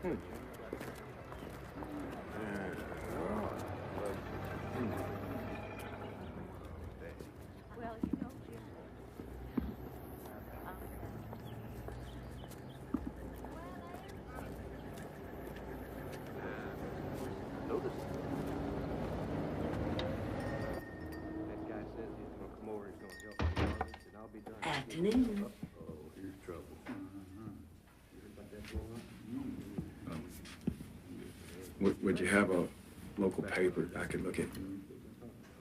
Afternoon. Oh, here's trouble. Would you have a local paper I could look at?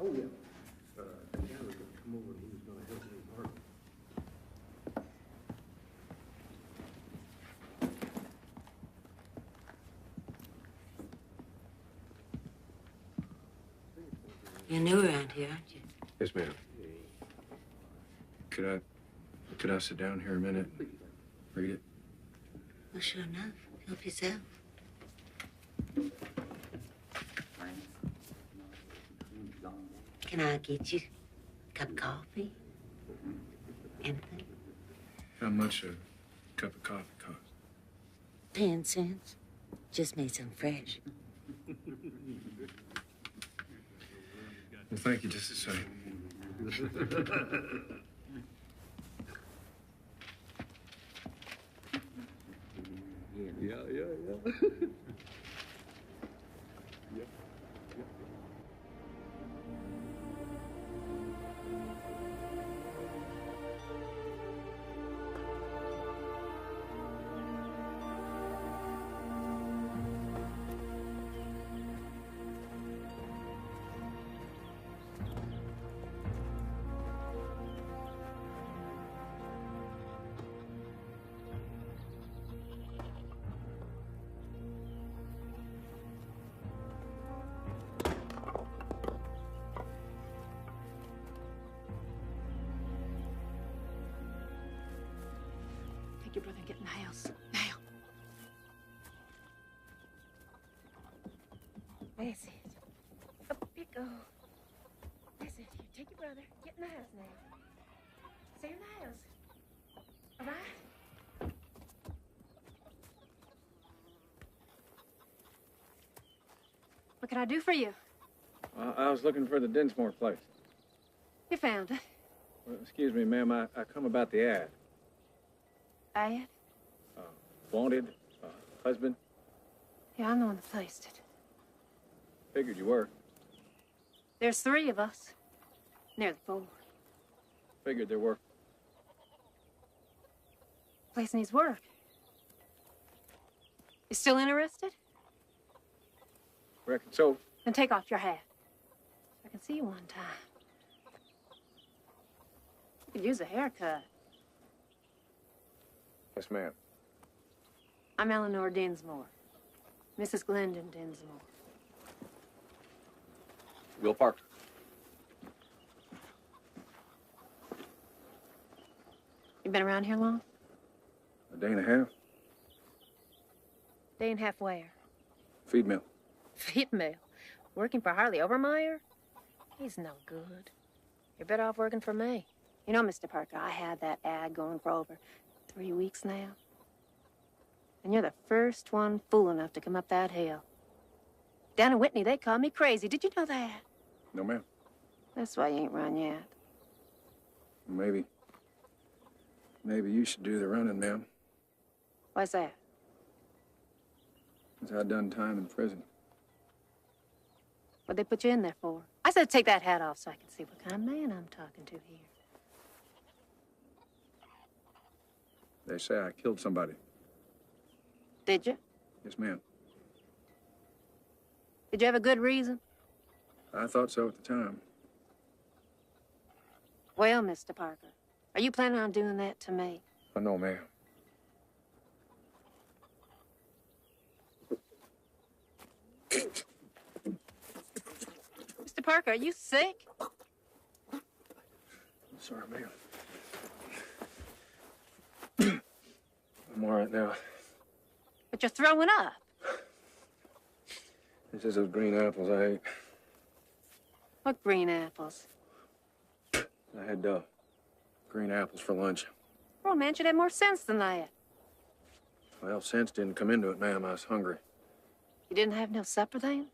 Oh, yeah. The guy was going to come over and he was going to help me with her. You're new around here, aren't you? Yes, ma'am. Could I sit down here a minute? Read it? Well, sure enough. Help yourself. Can I get you a cup of coffee? Anything? How much a cup of coffee cost? 10 cents. Just made some fresh. Well, thank you just the same. Yeah. Your brother get in the house. Now. That's it. Up you go. That's it. Here, take your brother. Get in the house now. Stay in the house. All right? What can I do for you? I was looking for the Dinsmore place. You found it. Well, excuse me, ma'am. I come about the ad. Ad? Wanted, husband. Yeah, I'm the one that placed it. Figured you were. There's 3 of us. Near the 4. Figured there were. Place needs work. You still interested? Reckon so. Then take off your hat. I can see you one time. You could use a haircut. Yes, ma'am. I'm Eleanor Dinsmore. Mrs. Glendon Dinsmore. Will Park. You been around here long? A day and a half. Day and a half where? Feed mill. Feed mill? Working for Harley Overmeyer? He's no good. You're better off working for me. You know, Mr. Parker, I had that ad going for over 3 weeks now. And you're the first one fool enough to come up that hill. Down in Whitney, they call me crazy. Did you know that? No, ma'am. That's why you ain't run yet. Maybe you should do the running, ma'am. Why's that? 'Cause I done time in prison. What'd they put you in there for? I said take that hat off so I can see what kind of man I'm talking to here. They say I killed somebody. Did you? Yes, ma'am. Did you have a good reason? I thought so at the time. Well, Mr. Parker, are you planning on doing that to me? Oh, no, ma'am. Mr. Parker, are you sick? I'm sorry, ma'am. I'm all right now. But you're throwing up. This is those green apples I ate. What green apples? I had green apples for lunch. Well, man should have more sense than that. Well, sense didn't come into it, ma'am. I was hungry. You didn't have no supper then?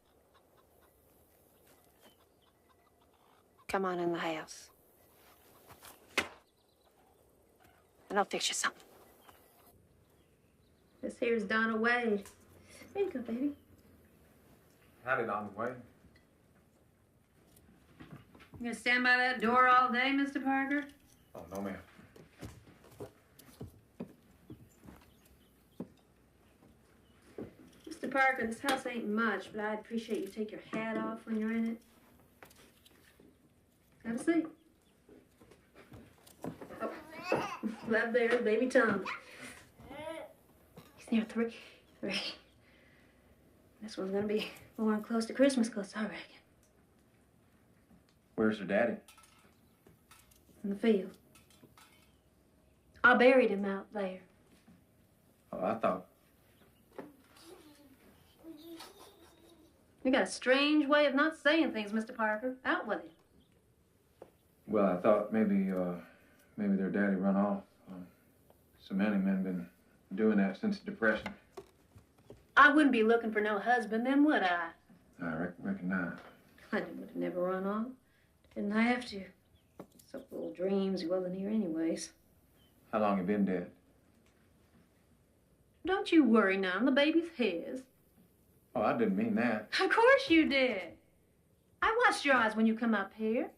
Come on in the house. And I'll fix you something. This here's Donna Wade. Here you go, baby. Howdy, Donna Wade. You gonna stand by that door all day, Mr. Parker? Oh, no, ma'am. Mr. Parker, this house ain't much, but I'd appreciate you take your hat off when you're in it. Have a seat. Oh, right there, baby Tom. He's near three. This one's gonna be more close to Christmas close, I reckon. Where's her daddy? In the field. I buried him out there. Oh, I thought. You got a strange way of not saying things, Mr. Parker. Out with it. Well, I thought maybe their daddy run off. So many men been doing that since the Depression. I wouldn't be looking for no husband then, would I? I reckon not. I would have never run off. Didn't have to. Some little dreams he wasn't here anyways. How long you been dead? Don't you worry none. The baby's his. Oh, I didn't mean that. Of course you did. I watched your eyes when you come up here.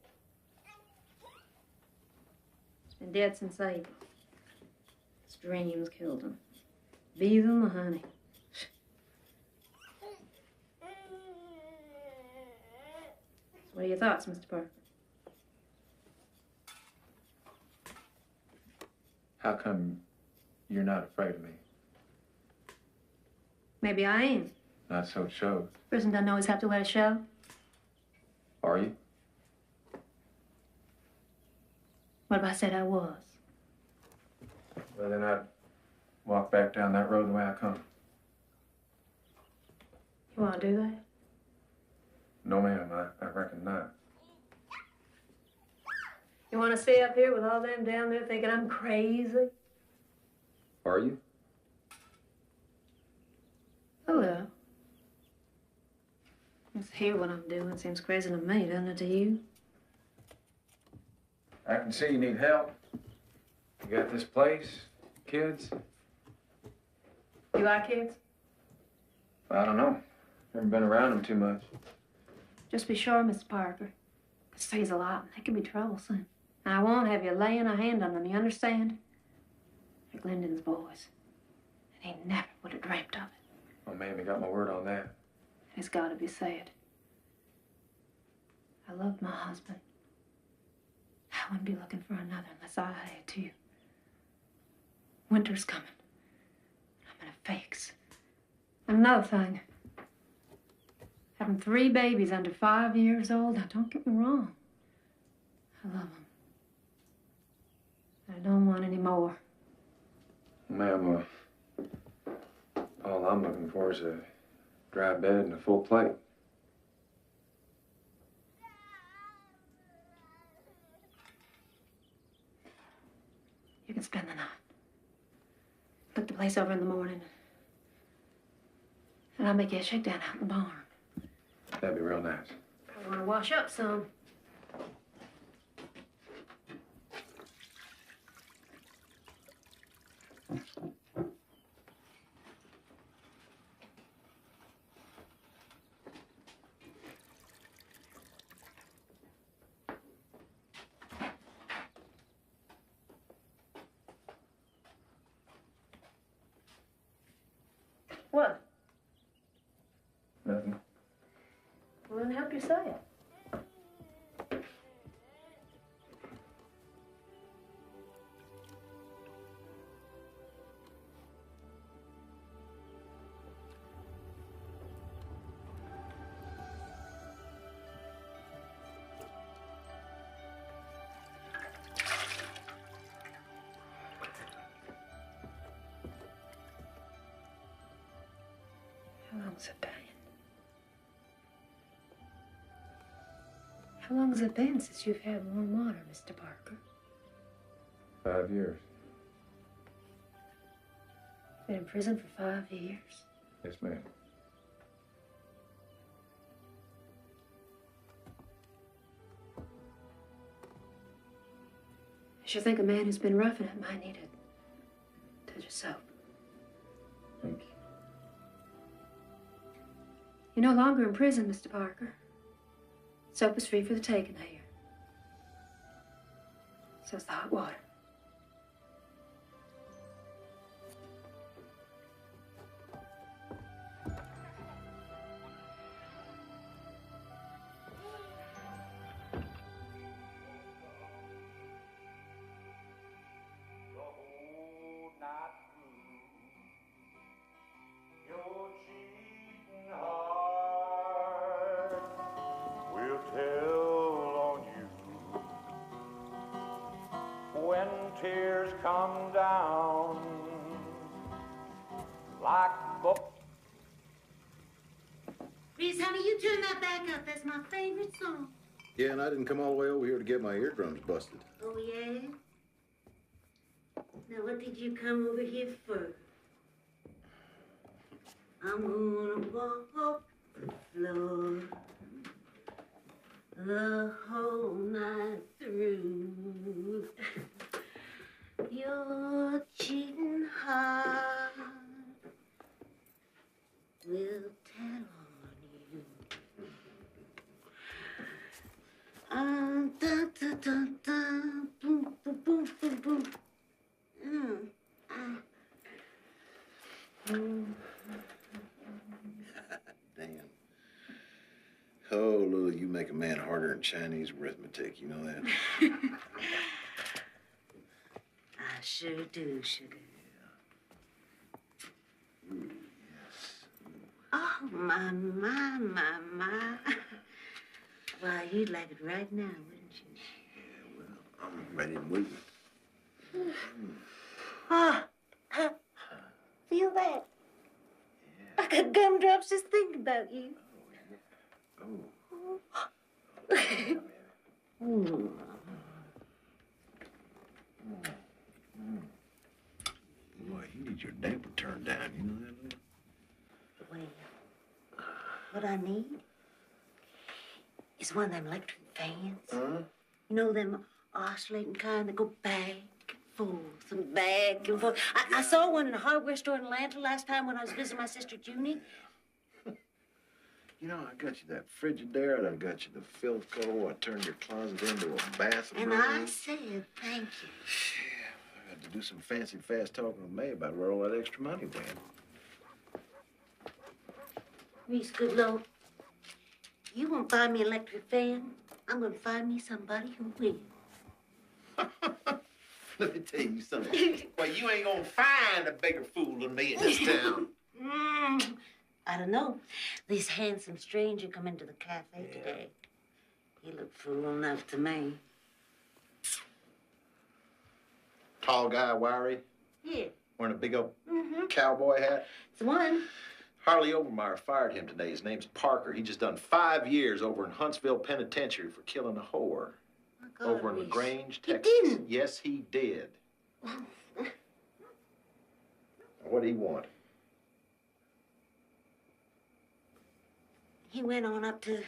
He's been dead since April. His dreams killed him. Bees and the honey. What are your thoughts, Mr. Parker? How come you're not afraid of me? Maybe I am. Not so it shows. Prison doesn't always have to let a show. Are you? What if I said I was? Well, then I'd walk back down that road the way I come. You want to do that? No, ma'am. I reckon not. You want to stay up here with all them down there thinking I'm crazy? Are you? Hello. Just hear what I'm doing seems crazy to me, doesn't it to you? I can see you need help. You got this place, kids? You like kids? I don't know. Never been around them too much. Just be sure, Mr. Parker. This sees a lot, and they can be troublesome. And I won't have you laying a hand on them, you understand? They're Glendon's boys. And he never would have dreamt of it. Oh, ma'am, you got my word on that. It's got to be said. I loved my husband. I wouldn't be looking for another unless I had to. Winter's coming. I'm in a fix. And another thing. Having 3 babies under 5 years old, now don't get me wrong. I love them. I don't want any more. Ma'am, all I'm looking for is a dry bed and a full plate. You can spend the night. Look the place over in the morning. And I'll make you a shakedown out in the barn. That'd be real nice. I want to wash up some. What? Nothing. Well, then help you say it. How long's it been? How long has it been since you've had warm water, Mr. Parker? 5 years. been in prison for 5 years. Yes, ma'am. I sure think a man who's been roughing it might need a touch of soap. Thank you. You're no longer in prison, Mr. Parker. Soap is free for the taking here. So's the hot water. Tears come down like Reeve, honey, you turn that back up. That's my favorite song. Yeah, and I didn't come all the way over here to get my eardrums busted. Oh, yeah? Now, what did you come over here for? I'm gonna walk the floor the whole night through. Your cheating heart will tell on you. Dun, dun, dun, dun, boom, boom, boom, boom, boom. Dan. Oh, Lily, you make a man harder than Chinese arithmetic. You know that? I sure do, sugar. Ooh, yes. Oh, my. Well, you'd like it right now, wouldn't you? Yeah, well, I'm ready and waiting. Oh, feel that? Yeah. I got gumdrops just thinking about you. Oh. Mm. Boy, you need your damper turned down. You know that? Well, what I need is one of them electric fans. Huh? You know, them oscillating kind that go back and forth and back and forth. I saw one in a hardware store in Atlanta last time when I was visiting my sister Junie. You know, I got you that Frigidaire, I got you the Philco, I turned your closet into a bathroom. And I said thank you. Yeah, I had to do some fancy fast talking with May about where all that extra money went. Reese Goodlow, you won't buy me an electric fan. I'm gonna find me somebody who will. Let me tell you something. Well, you ain't gonna find a bigger fool than me in this town. I don't know. This handsome stranger come into the cafe today. He looked fool enough to me. Tall guy, wiry, Yeah. wearing a big old cowboy hat. It's the one. Harley Overmeyer fired him today. His name's Parker. He just done 5 years over in Huntsville Penitentiary for killing a whore. My God, Over in Reese. LaGrange, He Texas. didn't. Yes, he did. What do he want? He went on up to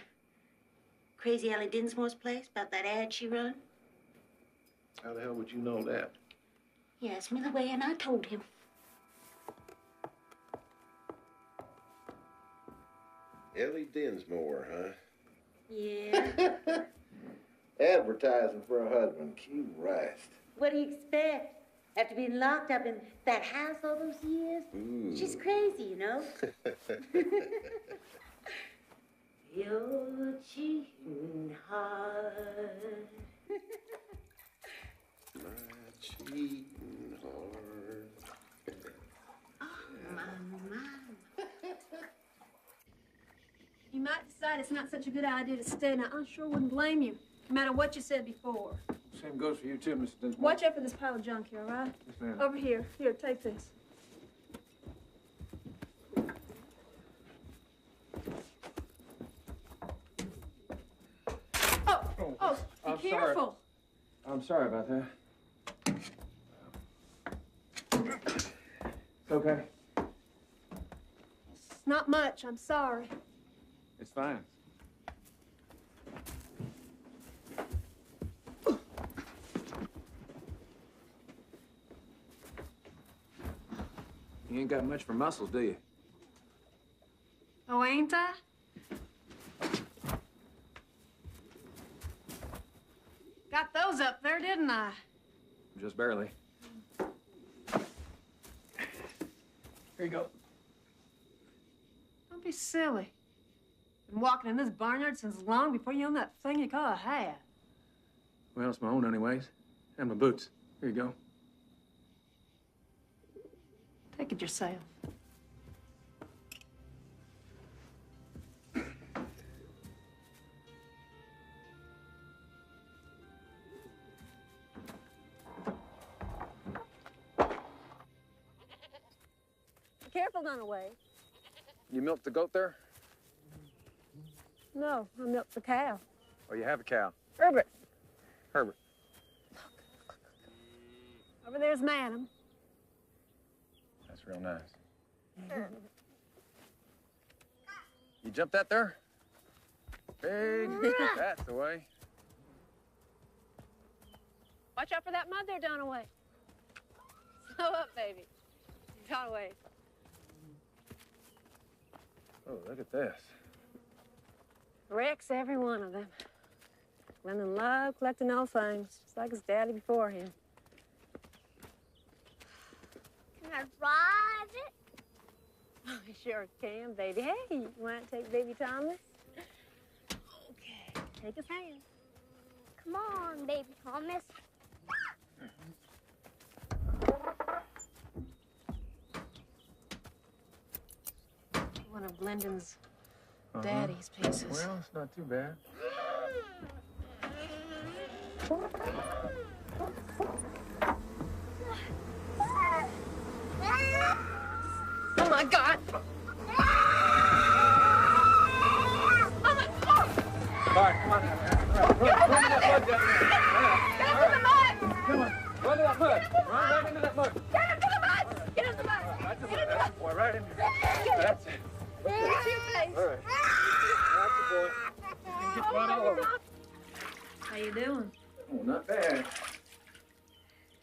crazy Elly Dinsmore's place about that ad she run. How the hell would you know that? He asked me the way, and I told him. Elly Dinsmore, huh? Yeah. Advertising for a husband. Christ. What do you expect? After being locked up in that house all those years? Ooh. She's crazy, you know? Your cheating heart. My cheating heart. Oh, my. You might decide it's not such a good idea to stay, and I sure wouldn't blame you, no matter what you said before. Same goes for you too, Mr. Dinsmore. Watch out for this pile of junk here, all right? Yes, ma'am. Over here. Here, take this. Oh, I'm be sorry. careful. I'm sorry about that. It's okay. It's not much. I'm sorry. It's fine. You ain't got much for muscles, do you? Oh, ain't I? Got those up there, didn't I? Just barely. Here you go. Don't be silly. Been walking in this barnyard since long before you own that thing you call a hat. Well, it's my own anyways. And my boots. Here you go. Take it yourself. Careful, Dunaway. You milked the goat there? No, I milked the cow. Oh, you have a cow. Herbert. Herbert. Over there's Madam. That's real nice. You jumped that there? Big. That's the way. Watch out for that mud there, Dunaway. Slow up, baby. Dunaway. Oh, look at this. Wrecks, every one of them. Glendon loved collecting old things, just like his daddy before him. Can I ride it? I sure can, baby. Hey, you want to take baby Thomas? Okay, take his hand. Come on, baby Thomas. One of Glendon's daddy's pieces. Well, it's not too bad. Oh, my God. All right, come on. Run into that mud down there. Come on. Run to that mud. Run right into that mud. Get into the mud! Get into the mud! That's it, boy. Right in there. That's it. Get your face. All right. That's it, boy. Get blood all over. How you doing? Oh, not bad.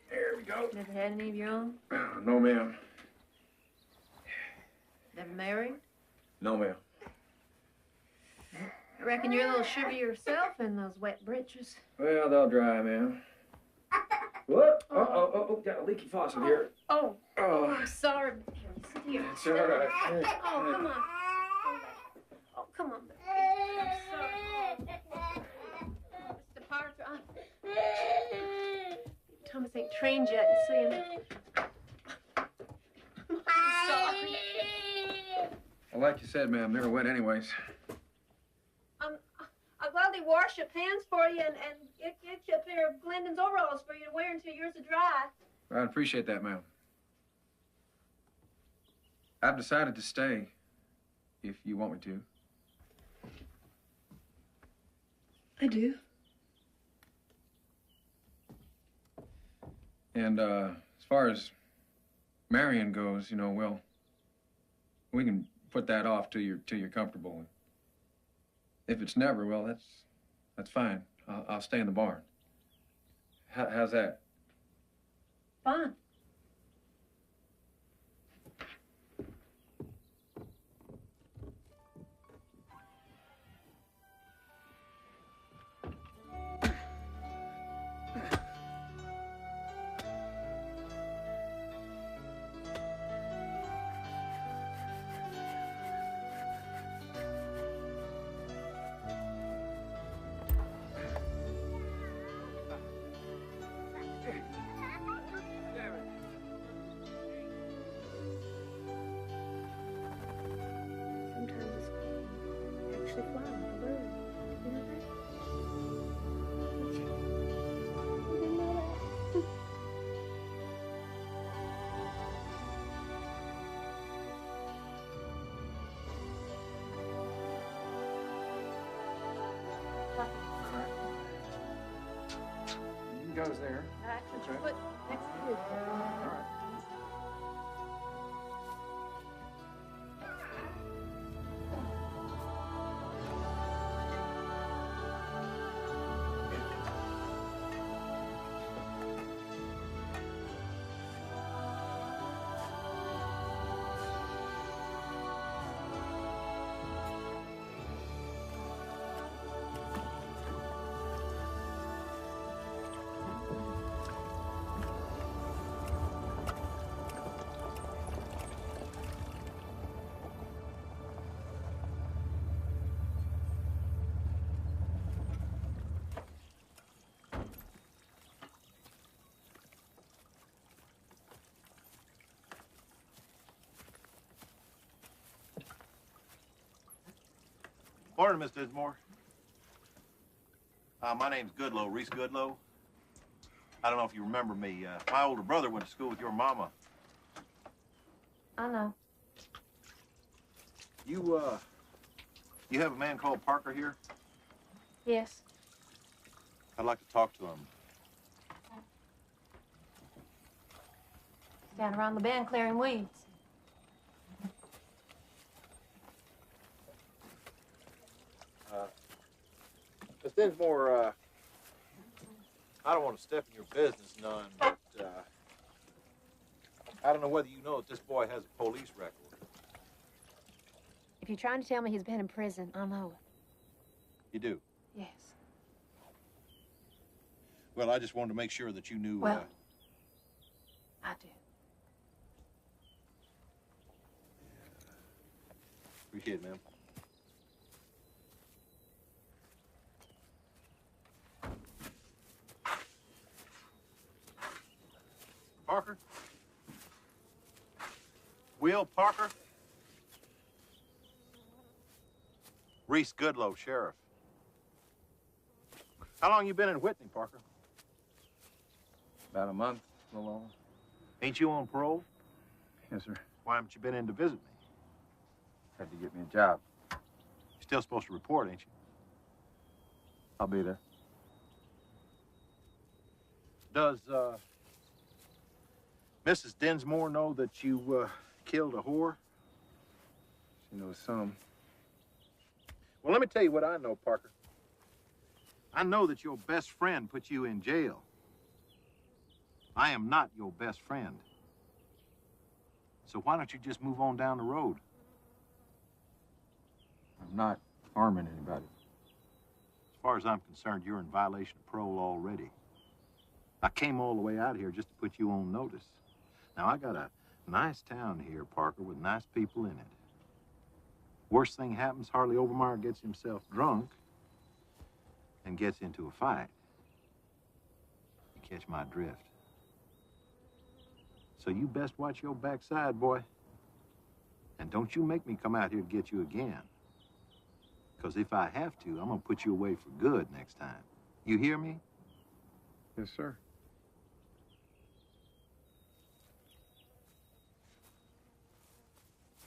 There we go. Never had any of your own? No, ma'am. Never married? No, ma'am. I reckon you're a little shiver yourself in those wet britches. Well, they'll dry, ma'am. Whoop! Oh, got a leaky faucet here. Oh, Oh, I'm sorry. Sit here. it's all right. Oh, come on. Oh, come on, baby. I'm sorry. Mr. Parker, Thomas ain't trained yet, you see. I'm sorry. Well, like you said, ma'am, they were wet anyways. I'll gladly wash your pants for you and get you a pair of Glendon's overalls for you to wear until yours are dry. I'd appreciate that, ma'am. I've decided to stay, if you want me to. I do. And as far as marrying goes, well, we can put that off till you're comfortable. If it's never, well, that's fine. I'll stay in the barn. How's that? Fine. Sometimes it's actually fly like a bird. You know that? You didn't know that? You can go there. All right, put your Okay. foot next to his. All right. Morning, Miss Dinsmore. My name's Goodloe, Reese Goodloe. I don't know if you remember me. My older brother went to school with your mama. I know. You have a man called Parker here? Yes. I'd like to talk to him. Down around the bend clearing weeds. Miss Dinsmore, I don't want to step in your business none, but I don't know whether you know that this boy has a police record. If you're trying to tell me he's been in prison, I'll know it. You do? Yes. Well, I just wanted to make sure that you knew. Well, I do. Appreciate it, ma'am. Parker? Will Parker? Reese Goodloe, Sheriff. How long you been in Whitney, Parker? About a month, a little over. Ain't you on parole? Yes, sir. Why haven't you been in to visit me? Had to get me a job. You're still supposed to report, ain't you? I'll be there. Does, Mrs. Dinsmore know that you, killed a whore? She knows some. Well, let me tell you what I know, Parker. I know that your best friend put you in jail. I am not your best friend. So why don't you just move on down the road? I'm not harming anybody. As far as I'm concerned, you're in violation of parole already. I came all the way out here just to put you on notice. Now, I got a nice town here, Parker, with nice people in it. Worst thing happens, Harley Overmeyer gets himself drunk and gets into a fight. You catch my drift. So you best watch your backside, boy. And don't you make me come out here to get you again. Because if I have to, I'm gonna put you away for good next time. You hear me? Yes, sir.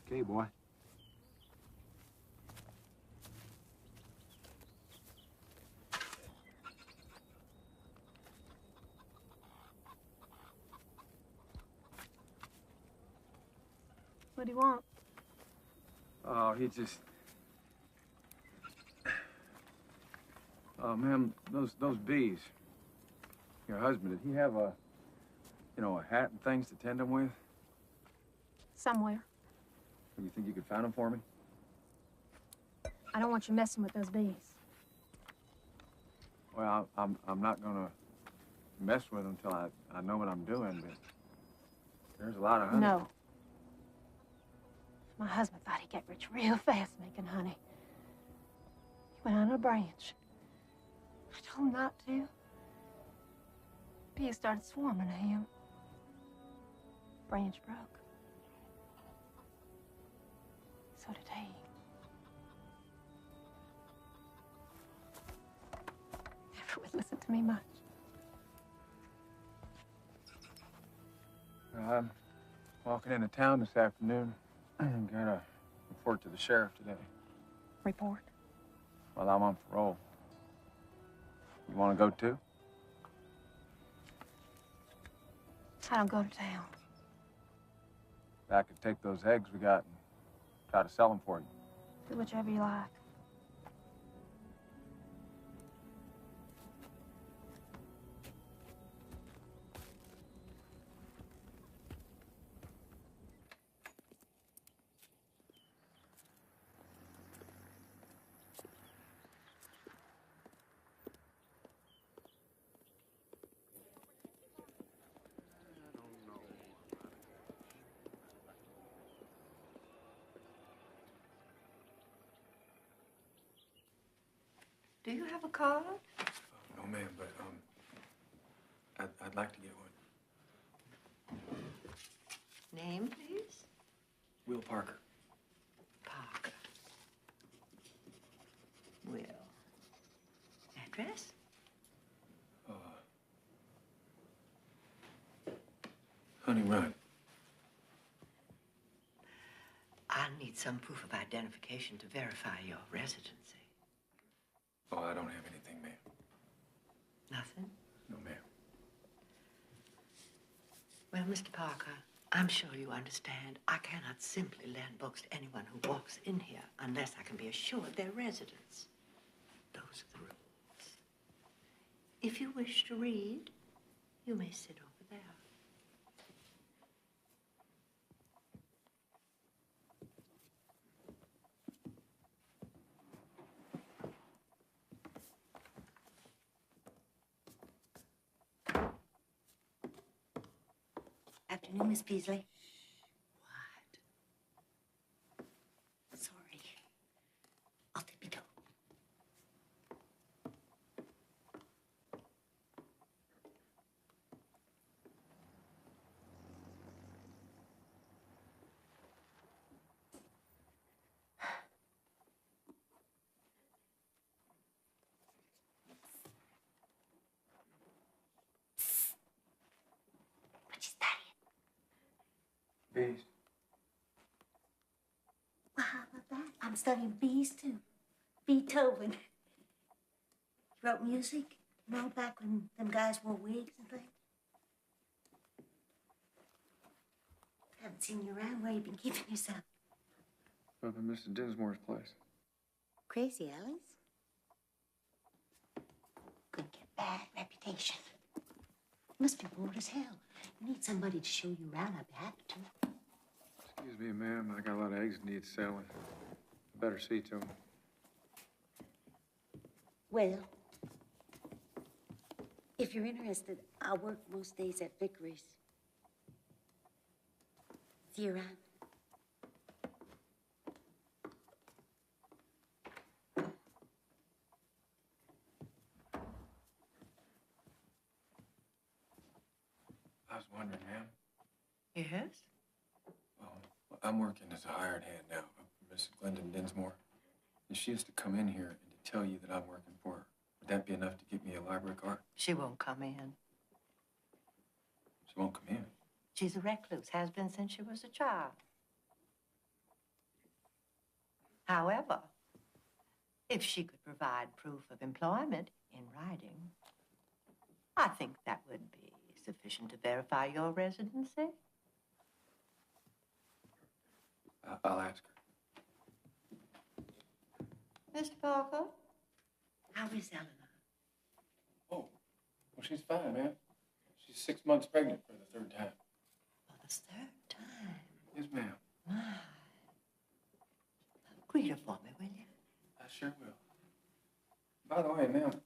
Okay, boy. What do you want? Oh, he just... Oh, ma'am, those bees. Your husband, did he have a hat and things to tend them with? Somewhere. You think you could find them for me? I don't want you messing with those bees. Well, I'm not gonna mess with them until I know what I'm doing, but there's a lot of honey. No. My husband thought he'd get rich real fast making honey. He went on a branch. I told him not to. Bees started swarming at him. Branch broke. So did he. Never would listen to me much. I'm walking into town this afternoon. I'm gonna report to the sheriff today. Report? Well, I'm on parole. You want to go too? I don't go to town. I could take those eggs we got and try to sell them for you. Do whichever you like. Do you have a card? No, ma'am, but I'd like to get one. Name, please? Will Parker. Parker. address? Honey, run. I'll need some proof of identification to verify your residency. Oh, I don't have anything, ma'am. Nothing? No, ma'am. Well, Mr. Parker, I'm sure you understand I cannot simply lend books to anyone who walks in here unless I can be assured their residence. Those are the rules. If you wish to read, you may sit over there. Afternoon, Miss Beasley. What? Sorry. I'll take me go. What you studying? Bees. Well, how about that? I'm studying bees, too. Beethoven. He wrote music, you know, back when them guys wore wigs and things. Haven't seen you around. Where you been keeping yourself? Up in Mr. Dinsmore's place. Crazy Ellie's? Could get bad reputation. Must be bored as hell. You need somebody to show you around. I'd be happy to. Excuse me, ma'am. I got a lot of eggs that need selling. Better see to them. Well, if you're interested, I work most days at Vickery's. See you around. I was wondering, ma'am. Yes? Well, I'm working as a hired hand now for Miss Glendon Dinsmore. And she has to come in here and to tell you that I'm working for her. Would that be enough to get me a library card? She won't come in. She won't come in. She's a recluse, has been since she was a child. However, if she could provide proof of employment in writing, I think that would be sufficient to verify your residency. I'll ask her. Mr. Parker? How is Eleanor? Oh, well, she's fine, ma'am. She's 6 months pregnant for the third time. For the third time? Yes, ma'am. My. Greet her for me, will you? I sure will. By the way, ma'am,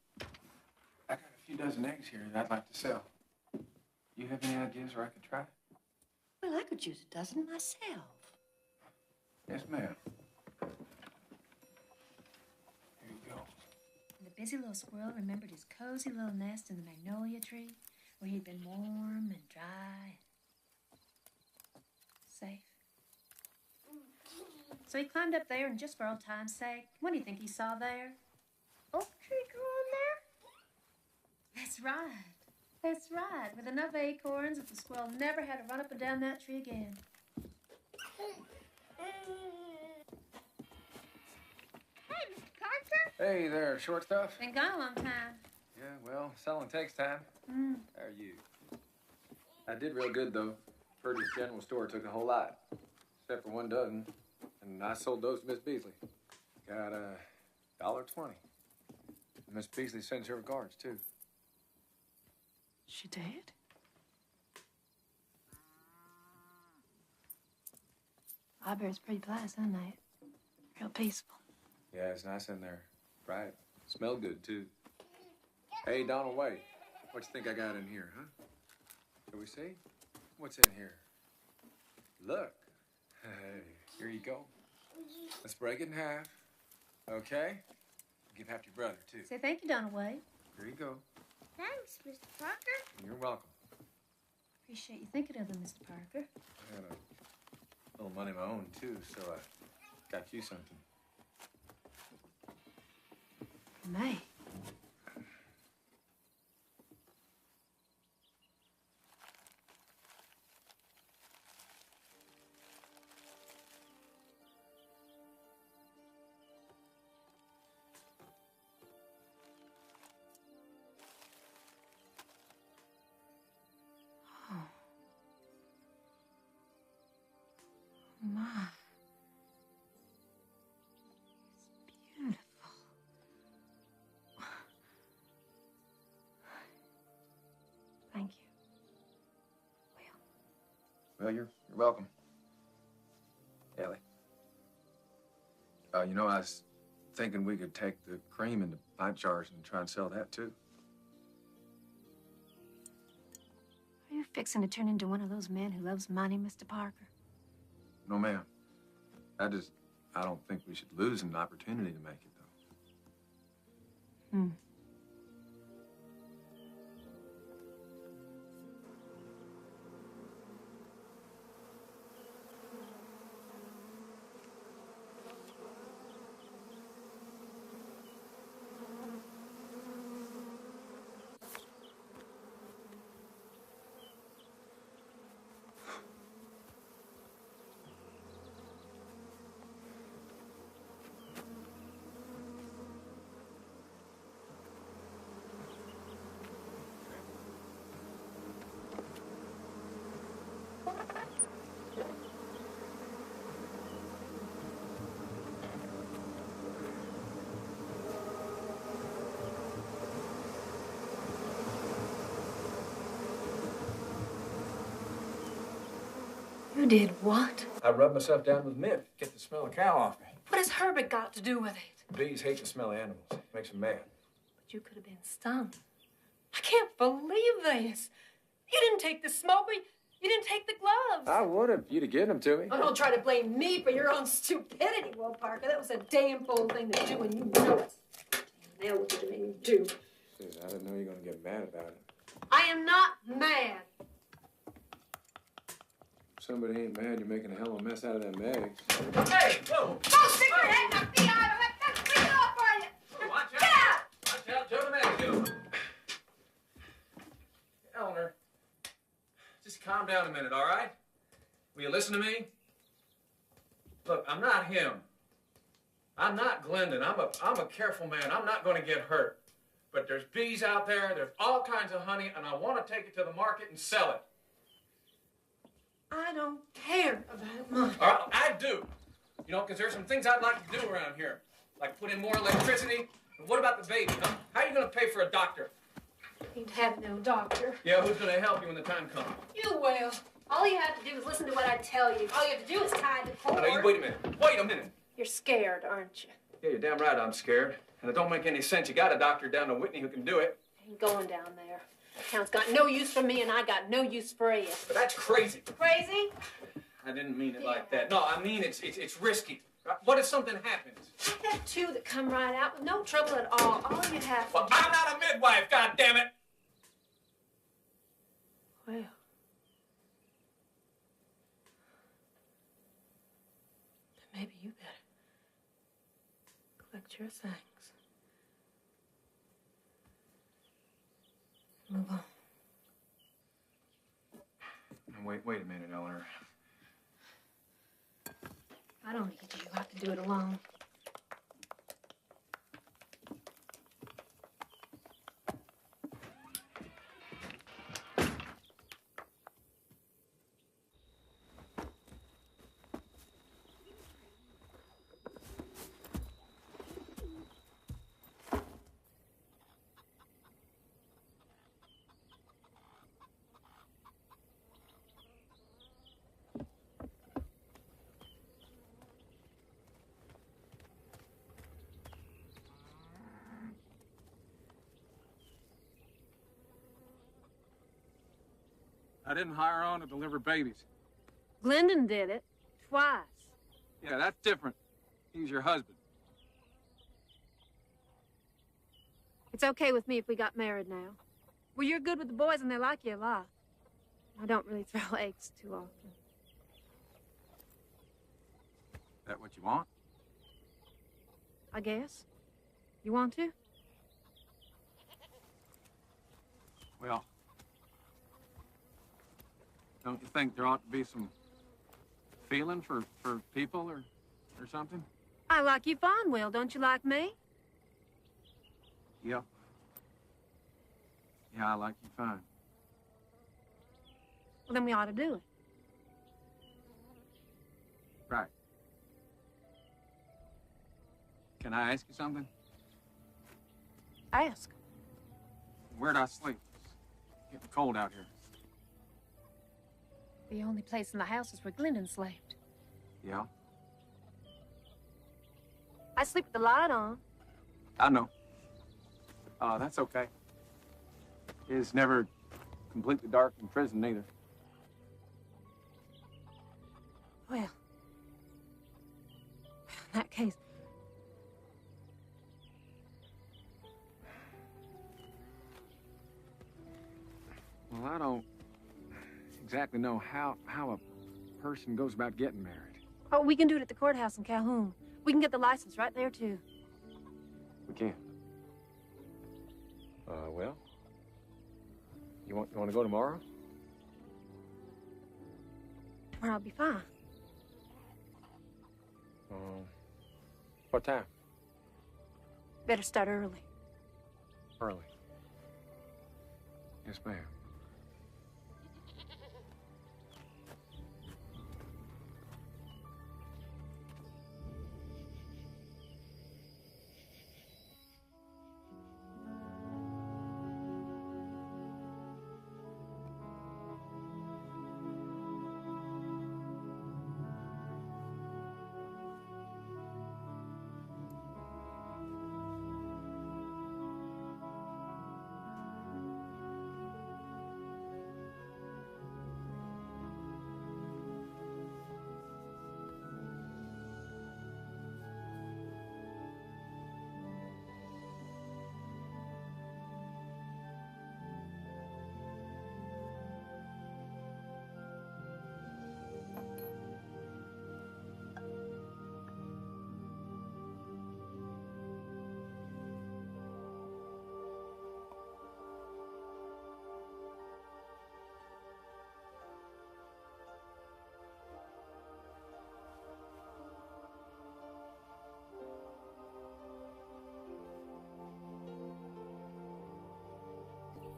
I got a few dozen eggs here that I'd like to sell. You have any ideas where I could try? Well, I could use a dozen myself. Yes, ma'am. Here you go. And the busy little squirrel remembered his cozy little nest in the magnolia tree, where he'd been warm and dry and safe. So he climbed up there, and just for old time's sake, what do you think he saw there? Oak tree growing there? That's right. That's right. With enough acorns that the squirrel never had to run up and down that tree again. Hey, Mr. Parker. Hey there, short stuff. Been gone a long time. Yeah, well, selling takes time. How are you? I did real good, though. Purdy's General Store took a whole lot, except for 1 dozen, and I sold those to Miss Beasley. Got $1.20. Miss Beasley sends her regards, too. She did? Library's pretty pleasant, isn't it? Real peaceful. Yeah, it's nice in there. Right. Smell good, too. Hey, Donald, wait. What you think I got in here, huh? Shall we see? What's in here? Look. Hey, here you go. Let's break it in half. Okay? Give half to your brother, too. Say thank you, Donaway. Here you go. Thanks, Mr. Parker. You're welcome. Appreciate you thinking of them, Mr. Parker. I had a little money of my own, too, so I got you something. May. No, you're welcome. Elly. You know, I was thinking we could take the cream into pint jars and try and sell that, too. Are you fixing to turn into one of those men who loves money, Mr. Parker? No, ma'am. I don't think we should lose an opportunity to make it, though. Hmm. You did what? I rubbed myself down with mint, get the smell of cow off me. What has Herbert got to do with it? Bees hate the smell of animals. It makes them mad. But you could have been stung. I can't believe this. You didn't take the smoker. You didn't take the gloves. I would have. You'd have given them to me. Oh, don't try to blame me for your own stupidity, Will Parker. That was a damn fool thing to do, and you know it. Damn hell, what did you make me do? Sis, I didn't know you were going to get mad about it. I am not mad. If somebody ain't mad, you're making a hell of a mess out of them eggs. Hey, whoa! Don't stick your head in the feet out of it. That's big enough for you. Watch out! Get out! Watch out, Joe DiMaggio. Eleanor, just calm down a minute, all right? Will you listen to me? Look, I'm not him. I'm not Glendon. I'm a careful man. I'm not going to get hurt. But there's bees out there. There's all kinds of honey, and I want to take it to the market and sell it. I don't care about money. All right, I do. You know, because there's some things I'd like to do around here. Like put in more electricity. And what about the baby, huh? How are you going to pay for a doctor? Ain't have no doctor. Yeah, who's going to help you when the time comes? You will. All you have to do is listen to what I tell you. All you have to do is tie the cord. No, you wait a minute. Wait a minute. You're scared, aren't you? Yeah, you're damn right I'm scared. And it don't make any sense. You got a doctor down to Whitney who can do it. Ain't going down there. That town's got no use for me, and I got no use for it. But that's crazy. Crazy? I didn't mean it like that. No, I mean it's risky. What if something happens? I had two that come right out with no trouble at all. All you have to Well, do... I'm not a midwife, goddammit! Well... then maybe you better collect your things. Move on. Now, wait a minute, Eleanor. I don't need you. I can do it alone. I didn't hire on to deliver babies. Glendon did it. Twice. Yeah, that's different. He's your husband. It's okay with me if we got married now. Well, you're good with the boys and they like you a lot. I don't really throw eggs too often. That what you want? I guess. You want to? Well, don't you think there ought to be some feeling for people or something? I like you fine, Will. Don't you like me? Yeah. Yeah, I like you fine. Well, then we ought to do it. Right. Can I ask you something? Ask. Where'd I sleep? It's getting cold out here. The only place in the house is where Glendon slept. Yeah, I sleep with the light on. I know. That's okay. It's never completely dark in prison, neither. Well, in that case... Well, I don't exactly know how a person goes about getting married. Oh, we can do it at the courthouse in Calhoun. We can get the license right there, too. We can. Well, you want to go tomorrow? Tomorrow'll be fine. What time? Better start early. Early. Yes, ma'am.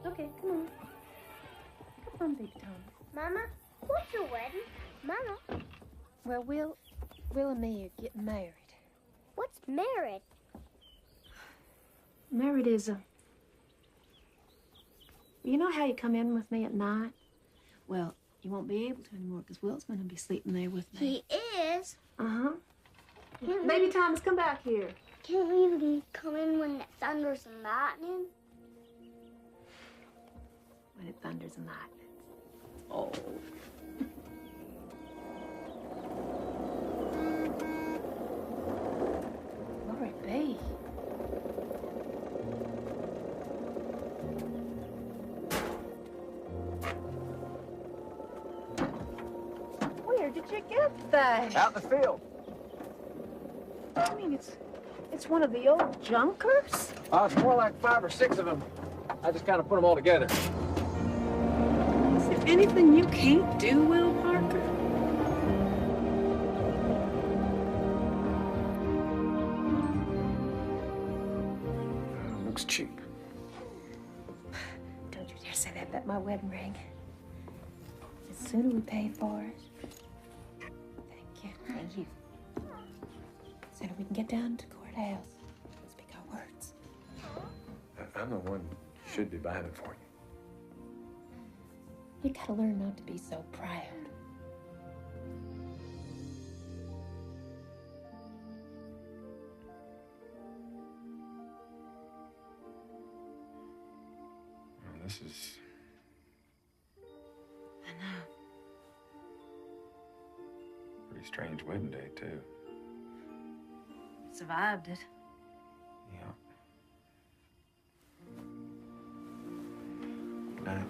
Okay, come on. Come on, Big Tom. Mama, what's your wedding? Mama, Well, Will and me are getting married. what's married? Married is you know how you come in with me at night? Well, you won't be able to anymore because Will's going to be sleeping there with me. He is. Uh-huh. Baby Thomas, come back here. Can't we even come in when it thunders and lightning? When it thunders and lightens. Oh. Glory be. Where did you get that? Out in the field. I mean, it's one of the old junkers? It's more like 5 or 6 of them. I just kind of put them all together. Is there anything you can't do, Will Parker? Looks cheap. Don't you dare say that about my wedding ring. The sooner we pay for it. Thank you. Thank you. The sooner we can get down to the courthouse and speak our words. I'm the one who should be buying it for you. You gotta learn not to be so proud. Well, this is... I know. Pretty strange wedding day, too. Survived it. Yeah. Good night.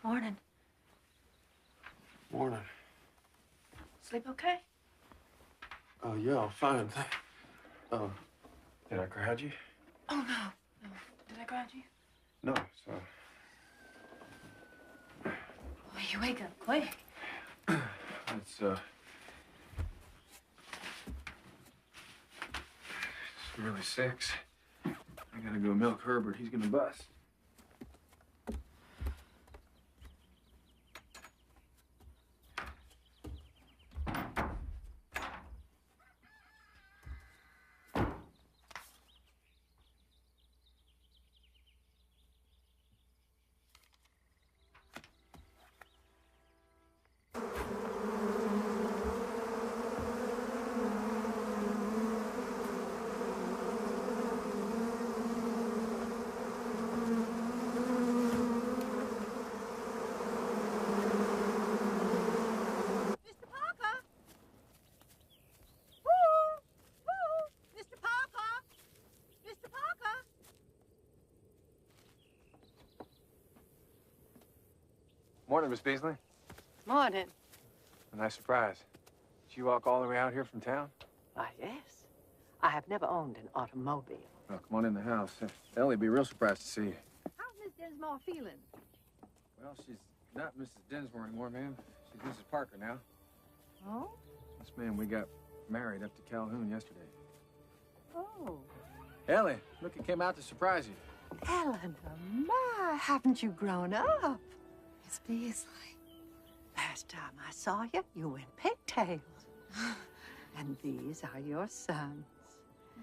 Morning. Morning. Sleep okay? Yeah, I'm fine. Did I crowd you? Oh, no. No. Did I crowd you? No, so... Well, you wake up quick. It's really 6. I gotta go milk Herbert. He's gonna bust. Morning, Miss Beasley. Morning. A nice surprise. Did you walk all the way out here from town? Why, yes. I have never owned an automobile. Well, come on in the house. Ellie'd be real surprised to see you. How's Miss Dinsmore feeling? Well, she's not Mrs. Dinsmore anymore, ma'am. She's Mrs. Parker now. Oh? Yes, ma'am, we got married up to Calhoun yesterday. Oh. Ellie, look, it came out to surprise you. Eleanor, my, haven't you grown up? Miss Beasley. Last time I saw you, you were in pigtails. And these are your sons.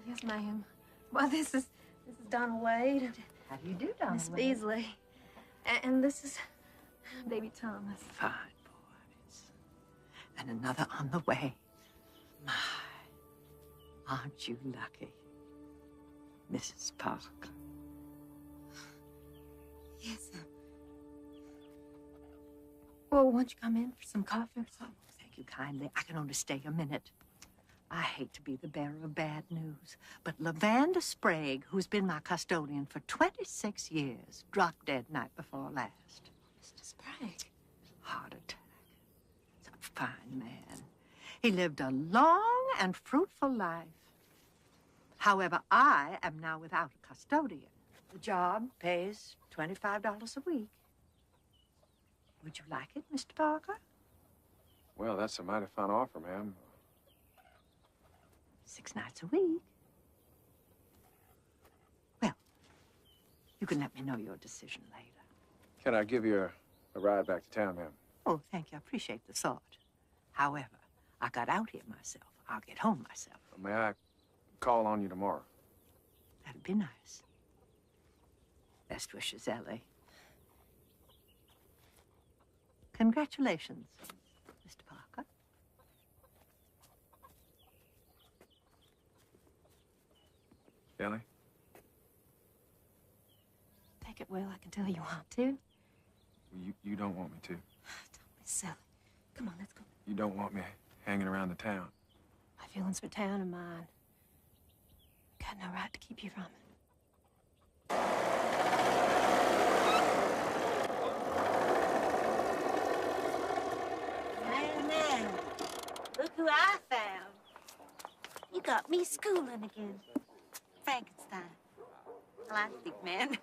Yes, ma'am. Well, this is Donald Wade and How do you do, Donald? Miss Beasley. And this is baby Thomas. Fine boys. And another on the way. My, aren't you lucky, Mrs. Parker? Yes, sir. Well, won't you come in for some coffee or something? Thank you kindly. I can only stay a minute. I hate to be the bearer of bad news, but Lavanda Sprague, who's been my custodian for 26 years, dropped dead night before last. Mr. Sprague. Heart attack. He's a fine man. He lived a long and fruitful life. However, I am now without a custodian. The job pays $25 a week. Would you like it, Mr. Parker? Well, that's a mighty fine offer, ma'am. 6 nights a week. Well, you can let me know your decision later. Can I give you a ride back to town, ma'am? Oh, thank you. I appreciate the thought. However, I got out here myself. I'll get home myself. May I call on you tomorrow? That'd be nice. Best wishes, Ellie. Congratulations, Mr. Parker. Ellie? Take it well, I can tell you want to. You don't want me to. Don't be silly. Come on, let's go. You don't want me hanging around the town. My feelings for town are mine. Got no right to keep you from it. Man, look who I found. You got me schooling again. Frankenstein. I like the big man.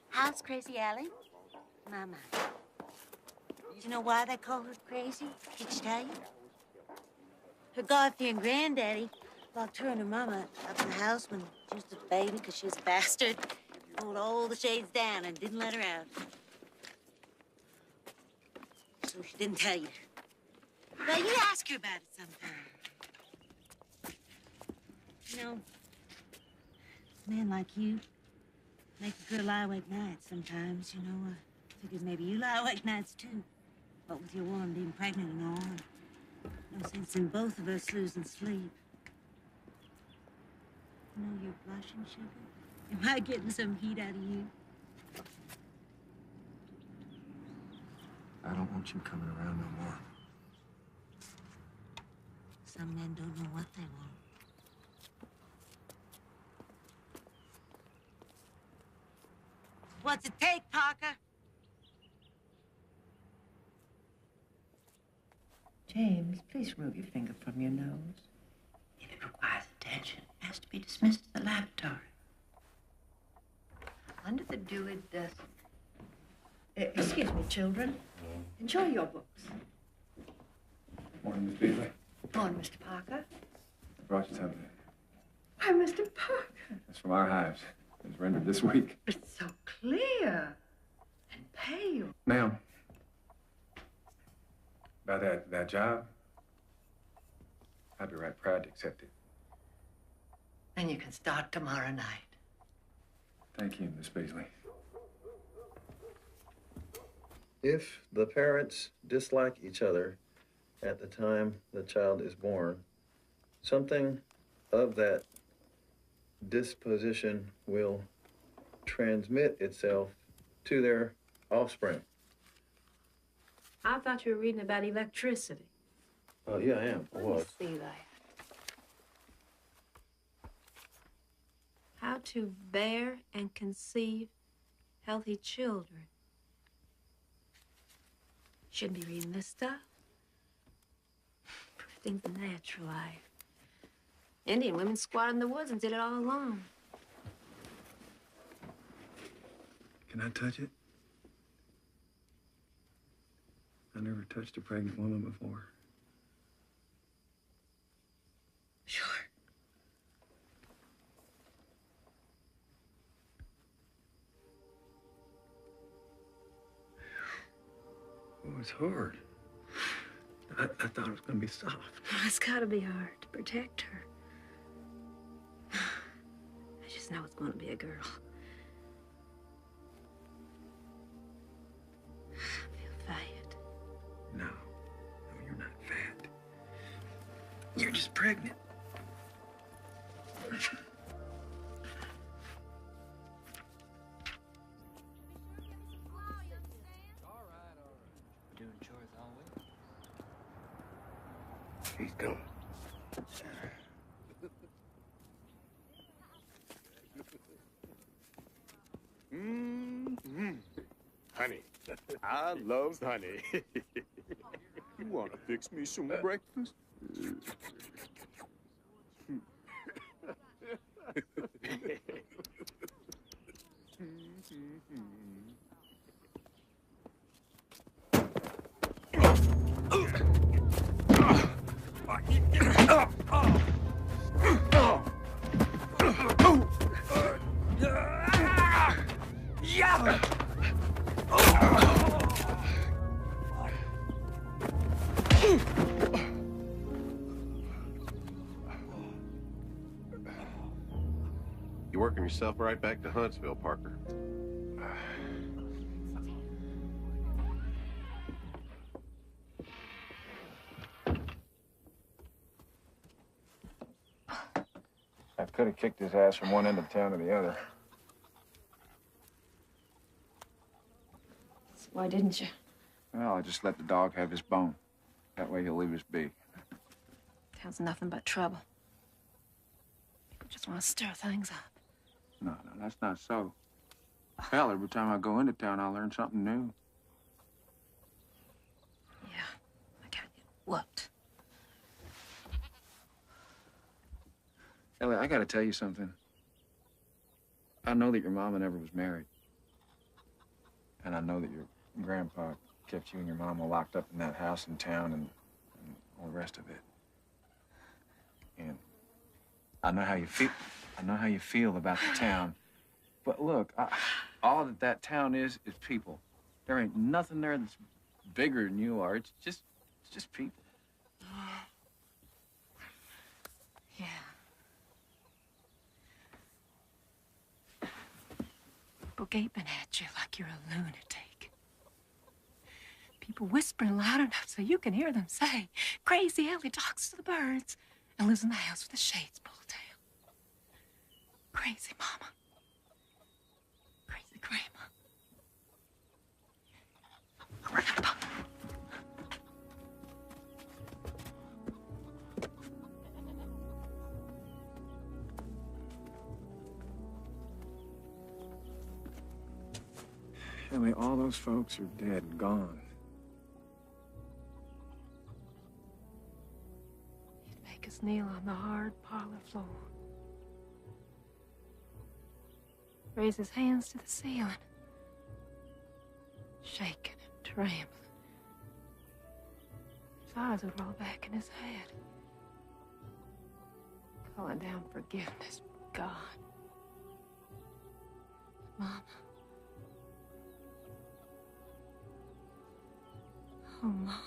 How's Crazy Elly? Mama. Do you know why they call her crazy? Did she tell you? Her God-fearing granddaddy locked her and her mama up in the house when she was a baby because she was a bastard. Pulled all the shades down and didn't let her out. So she didn't tell you. Well, you ask her about it sometime. You know, a man like you make a girl lie awake nights sometimes, you know. I figured maybe you lie awake nights, too. What with your woman being pregnant and all. No sense in both of us losing sleep. You know you're blushing, sugar? Am I getting some heat out of you? I don't want you coming around no more. Some men don't know what they want. What's it take, Parker? James, please remove your finger from your nose. If it requires attention, it has to be dismissed to the laboratory. do with this. Excuse me, children. Enjoy your books. Morning, Miss Beasley. Morning, Mr. Parker. I brought you something. Why, Mr. Parker. It's from our hives. It was rendered this week. It's so clear and pale. Ma'am, about that job, I'd be right proud to accept it. And you can start tomorrow night. Thank you, Miss Beasley. If the parents dislike each other at the time the child is born, something of that disposition will transmit itself to their offspring. I thought you were reading about electricity. Oh, yeah, I am. I Let me was. see that. How to bear and conceive healthy children. Shouldn't be reading this stuff. Everything's the natural life. Indian women squatted in the woods and did it all alone. Can I touch it? I never touched a pregnant woman before. Sure. Oh, it's hard. I thought it was going to be soft. Oh, it's gotta be hard to protect her. I just know it's gonna be a girl. I feel fat. No, you're not fat. You're just pregnant. Doing chores all week. He's gone. Honey, I love honey. You wanna fix me some breakfast? You're working yourself right back to Huntsville, Parker. I could have kicked his ass from one end of town to the other. So why didn't you? Well, I just let the dog have his bone. That way he'll leave his beak. Sounds nothing but trouble. People just want to stir things up. No, that's not so. Hell, every time I go into town, I learn something new. Yeah, I gotta get whooped. Ellie, I gotta tell you something. I know that your mama never was married. And I know that your grandpa kept you and your mama locked up in that house in town and all the rest of it. And I know how you feel. I know how you feel about the town. But look, all that town is people. There ain't nothing there that's bigger than you are. It's just people. Yeah. People gaping at you like you're a lunatic. People whispering loud enough so you can hear them say, "Crazy Elly talks to the birds and lives in the house with the shades pulled down. Crazy mama. Crazy grandma." Grandpa. I mean, all those folks are dead and gone. You'd make us kneel on the hard parlor floor. raise his hands to the ceiling, shaking and trembling. His eyes would roll back in his head, calling down forgiveness, God. Mama. Oh, Mama.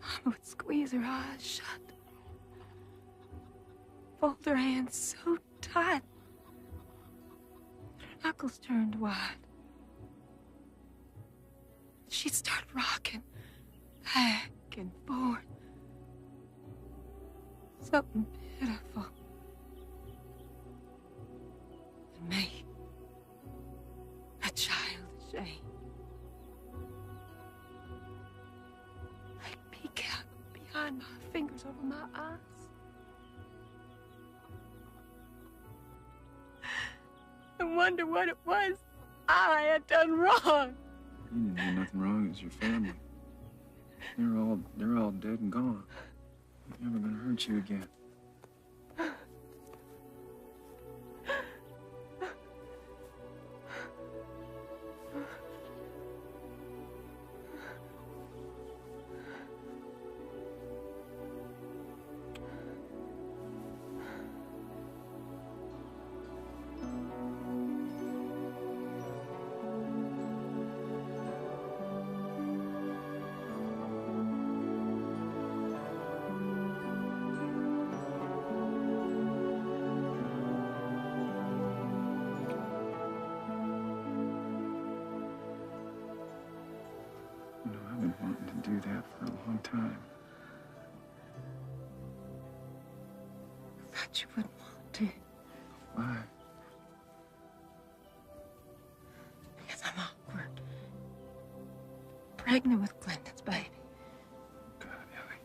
Mama would squeeze her eyes shut, fold her hands so tight that her knuckles turned wide. She'd start rocking back and forth. Something pitiful. And me, a child ashamed. I'd peek out behind my fingers over my eyes and wonder what it was I had done wrong. You didn't do nothing wrong. It's your family. They're all dead and gone. They're never gonna hurt you again. I've been wanting to do that for a long time. I thought you wouldn't want to. Why? Because I'm awkward. Pregnant with Glendon's baby. God, Elly.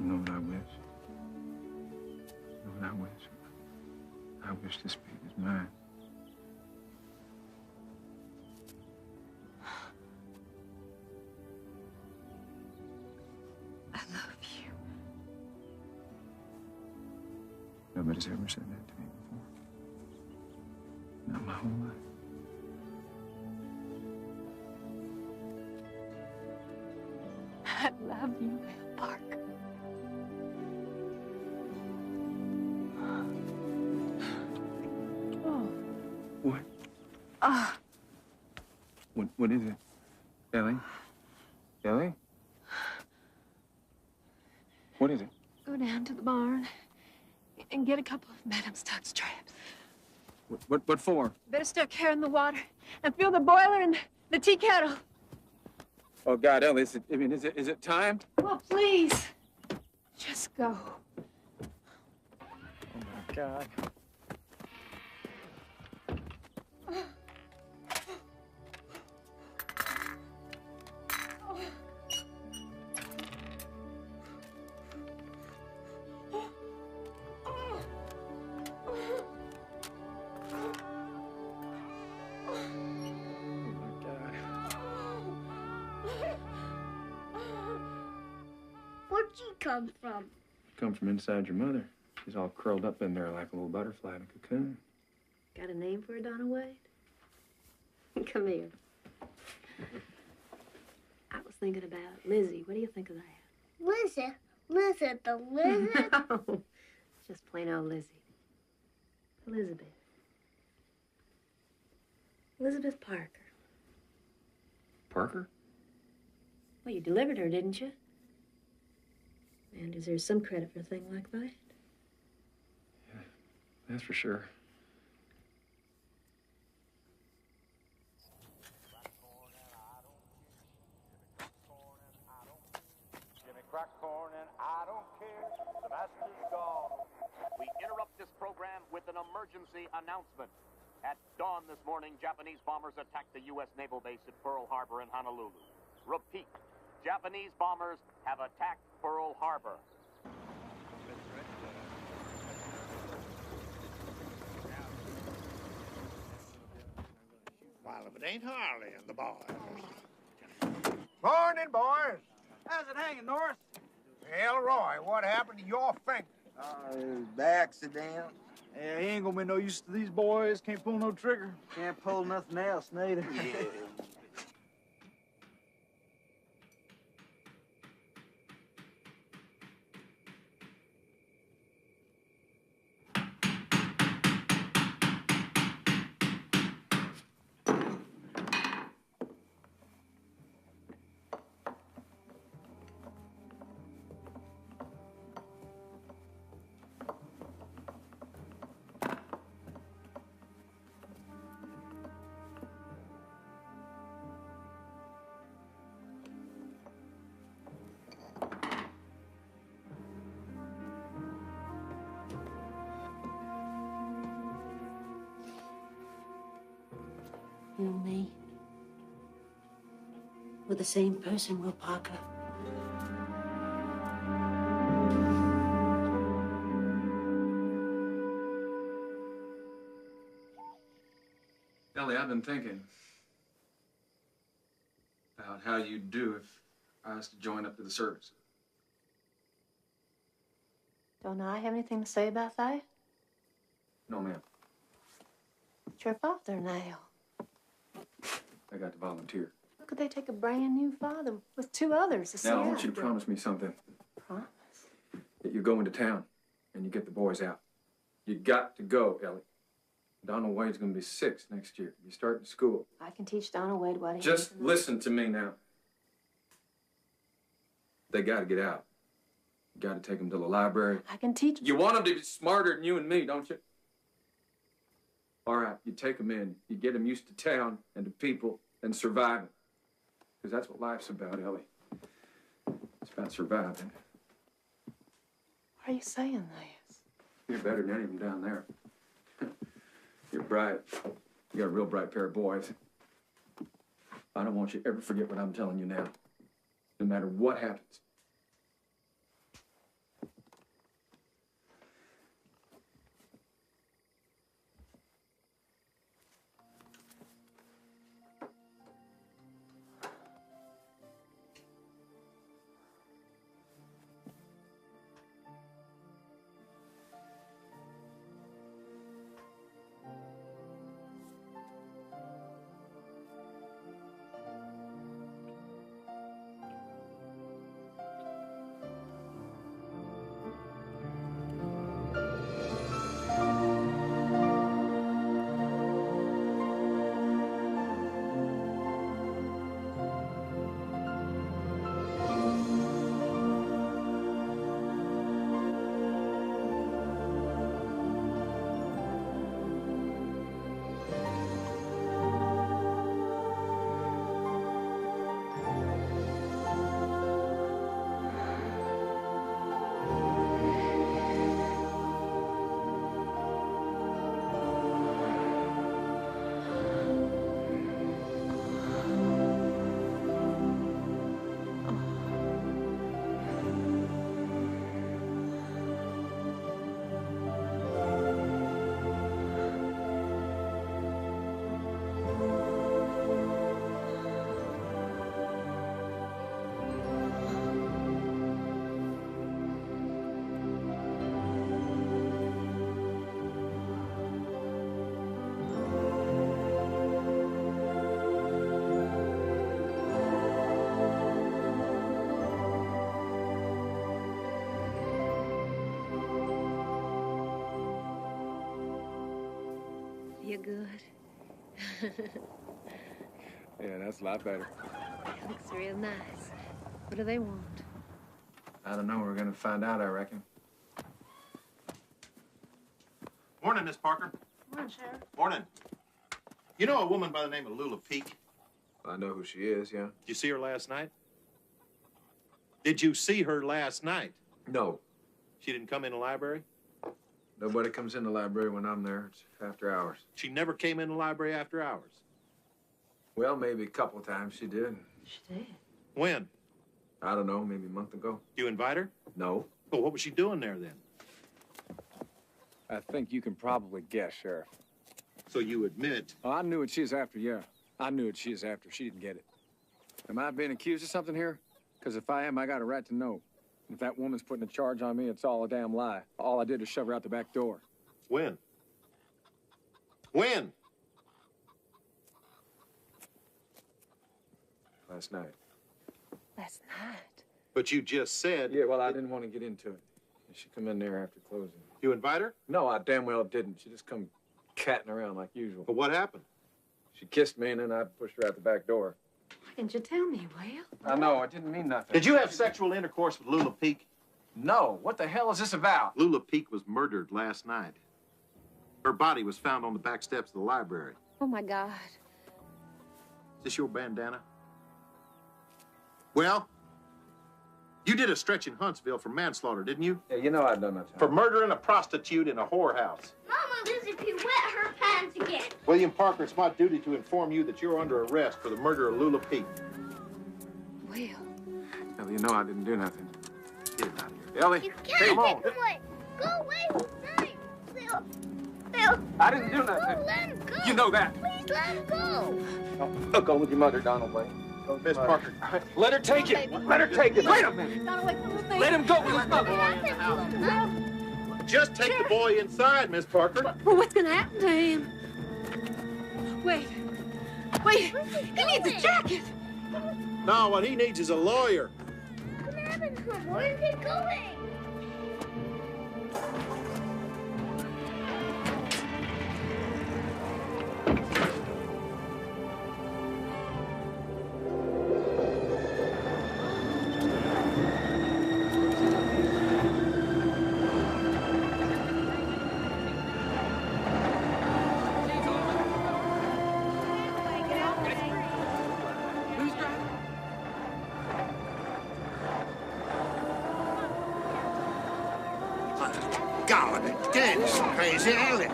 You know what I wish? You know what I wish? I wish this baby's mine. Nobody's ever said that to me before. Not my whole life. I love you, Will Parker. Oh. What? Ah. What is it? Elly? Elly? What is it? Go down to the barn and get a couple of Madame Stuck's traps. What for? Better start carrying the water and fill the boiler and the tea kettle. Oh God, Elly, is it time? Oh, please. Just go. Oh my God. Where'd you come from? Come from inside your mother. She's all curled up in there like a little butterfly in a cocoon. Got a name for her, Donna Wade? Come here. I was thinking about Lizzie. What do you think of that? Lizzie? Lizzie the lizard? No, just plain old Lizzie. Elizabeth. Elizabeth Parker. Parker? Well, you delivered her, didn't you? And is there some credit for a thing like that? Yeah, that's for sure. Crack corn and I don't care. The master's gone. We interrupt this program with an emergency announcement. At dawn this morning, Japanese bombers attacked the U.S. naval base at Pearl Harbor in Honolulu. Repeat, Japanese bombers have attacked Pearl Harbor. Well, if it ain't Harley and the boys. Morning, boys. How's it hanging, Norris? Well, Roy, what happened to your finger? The accident. Yeah, he ain't gonna be no use to these boys. Can't pull no trigger. Can't pull nothing else, neither. Yeah. You and me. We're the same person, Will Parker. Elly, I've been thinking about how you'd do if I was to join up to the service. Don't I have anything to say about that? No, ma'am. It's your father now. I got to volunteer. How could they take a brand new father with two others to see Now, I want you to after? promise me something. Promise? That you go into town and you get the boys out. You got to go, Elly. Donald Wade's going to be 6 next year. You're starting school. I can teach Donald Wade what he Just needs to know. listen to me now. They got to get out. You got to take them to the library. I can teach. You want them to be smarter than you and me, don't you? All right, you take them in. You get them used to town and to people and surviving. Because that's what life's about, Elly. It's about surviving. Why are you saying this? You're better than any of them down there. You're bright. You got a real bright pair of boys. I don't want you to ever forget what I'm telling you now. No matter what happens. You good? Yeah, that's a lot better. It looks real nice. What do they want? I don't know. We're going to find out, I reckon. Morning, Miss Parker. Morning, Sheriff. Morning. You know a woman by the name of Lula Peak? I know who she is, yeah. Did you see her last night? Did you see her last night? No. She didn't come in the library? Nobody comes in the library when I'm there. It's after hours. She never came in the library after hours? Well, maybe a couple times she did. She did. When? I don't know, maybe a month ago. You invite her? No. Well, what was she doing there then? I think you can probably guess, Sheriff. So you admit? Oh, I knew what she was after, yeah. I knew what she was after. She didn't get it. Am I being accused of something here? Because if I am, I got a right to know. If that woman's putting a charge on me, it's all a damn lie. All I did was shove her out the back door. When? When? Last night. Last night? But you just said... Yeah, well, I didn't want to get into it. She come in there after closing. You invite her? No, I damn well didn't. She just come catting around like usual. But what happened? She kissed me, and then I pushed her out the back door. Why didn't you tell me, Will? I know, it didn't mean nothing. Did you have sexual intercourse with Lula Peek? No. What the hell is this about? Lula Peek was murdered last night. Her body was found on the back steps of the library. Oh, my God. Is this your bandana? Well, you did a stretch in Huntsville for manslaughter, didn't you? Yeah, you know I've done that time. For murdering a prostitute in a whorehouse. Mama Lizzie P wet her pants again. William Parker, it's my duty to inform you that you're under arrest for the murder of Lula Peek. Will. Elly, you know I didn't do nothing. Get it out of here. Elly, You can't come on. get away. Go away, Hussein. Phil. Phil. I didn't do nothing. Go, let him go. You know that. Please let him go. I'll go with your mother, Donald Wayne. Miss Parker. Let her take it. Let her take it. Wait a minute. Not away from Hussein. Let him go with his mother. Just take the boy inside, Miss Parker. Well, what's going to happen to him? Wait. Wait. He needs a jacket. No, what he needs is a lawyer. What happened to him? Where is he going? God, Dad's crazy, Elly.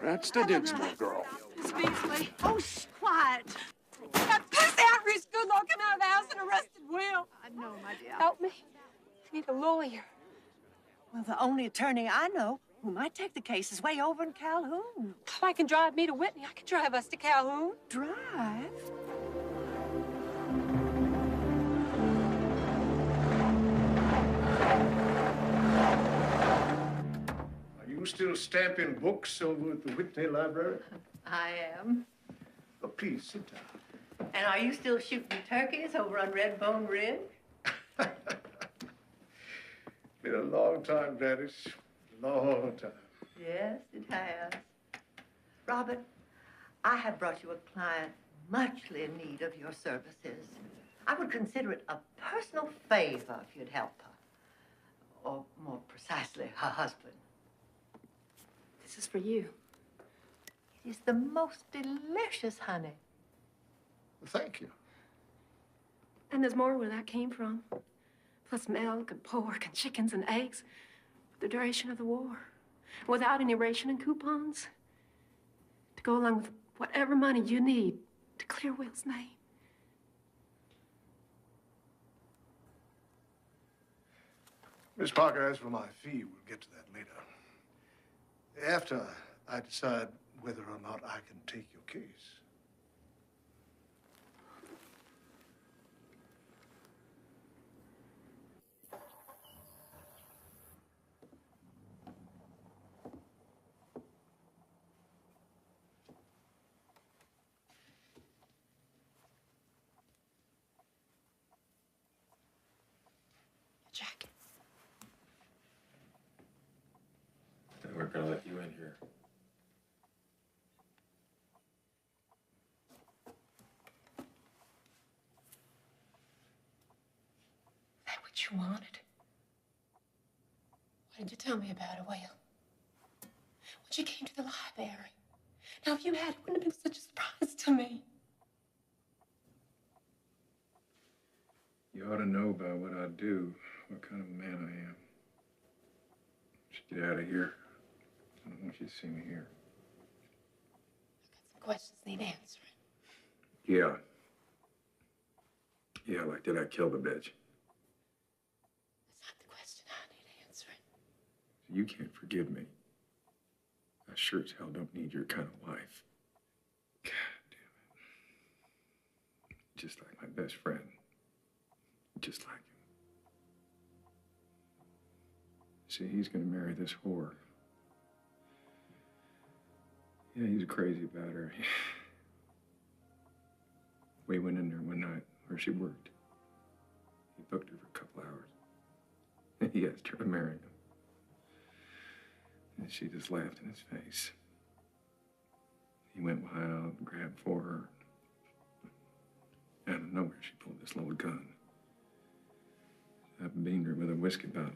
That's the Dinsmore girl. Miss Beasley. Oh, shh, quiet. That pussy outreach good Lord come out of the house and arrested Will. I know, my dear. Help me. I need a lawyer. Well, the only attorney I know who might take the case is way over in Calhoun. If I can drive me to Whitney, I can drive us to Calhoun. Drive? Are you still stamping books over at the Whitney Library? I am. Oh, please, sit down. And are you still shooting turkeys over on Red Bone Ridge? Been a long time, Gladys. Long time. Yes, it has. Robert, I have brought you a client muchly in need of your services. I would consider it a personal favor if you'd help her. Or more precisely, her husband. This is for you. It is the most delicious honey. Thank you. And there's more where that came from. Plus milk and pork and chickens and eggs for the duration of the war. Without any ration and coupons. To go along with whatever money you need to clear Will's name. Miss Parker, as for my fee, we'll get to that later. After I decide whether or not I can take your case. Jacket. They weren't gonna let you in here. Is that what you wanted? Why didn't you tell me about it, Will? When she came to the library. Now, if you had, it wouldn't have been such a surprise to me. You ought to know by what I do, what kind of man I am. Just get out of here. I don't want you to see me here. Some questions need answering. Yeah. Yeah, like, did I kill the bitch? That's not the question I need answering. You can't forgive me. I sure as hell don't need your kind of wife. God damn it. Just like my best friend. Just like him. See, he's gonna marry this whore. Yeah, he's crazy about her. We went in there one night where she worked. He booked her for a couple hours. He asked her to marry him. And she just laughed in his face. He went wild and grabbed for her. Out of nowhere, she pulled this little gun. I beamed her with a whiskey bottle.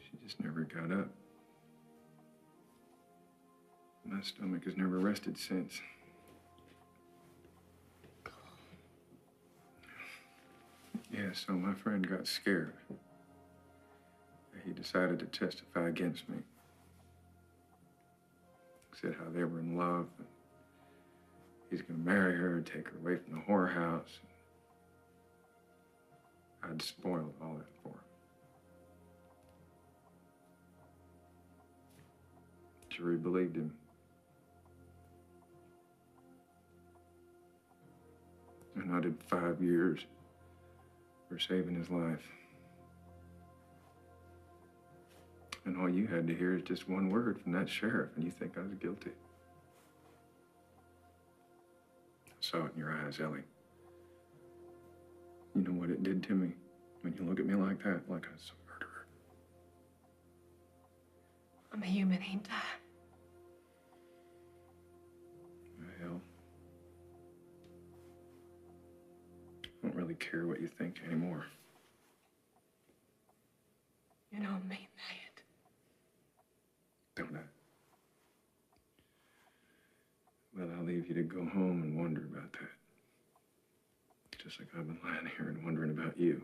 She just never got up. My stomach has never rested since. Yeah, so my friend got scared. He decided to testify against me. Said how they were in love. And he's gonna marry her, take her away from the whorehouse. I'd spoiled all that for him. Jury believed him. And I did 5 years for saving his life. And all you had to hear is just one word from that sheriff, and you think I was guilty. I saw it in your eyes, Elly. You know what it did to me when you look at me like that, like I was a murderer. I'm a human, ain't I? Well, I don't really care what you think anymore. You don't mean that. Don't I? Well, I'll leave you to go home and wonder about that. Just like I've been lying here and wondering about you.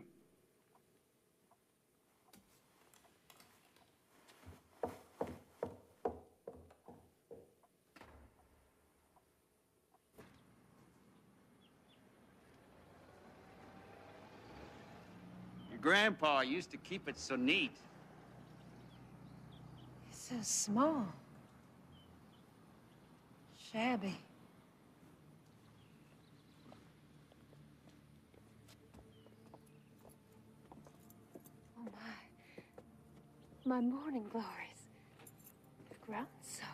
Your grandpa used to keep it so neat. So small. Shabby. Oh, my morning glories. They've grown so.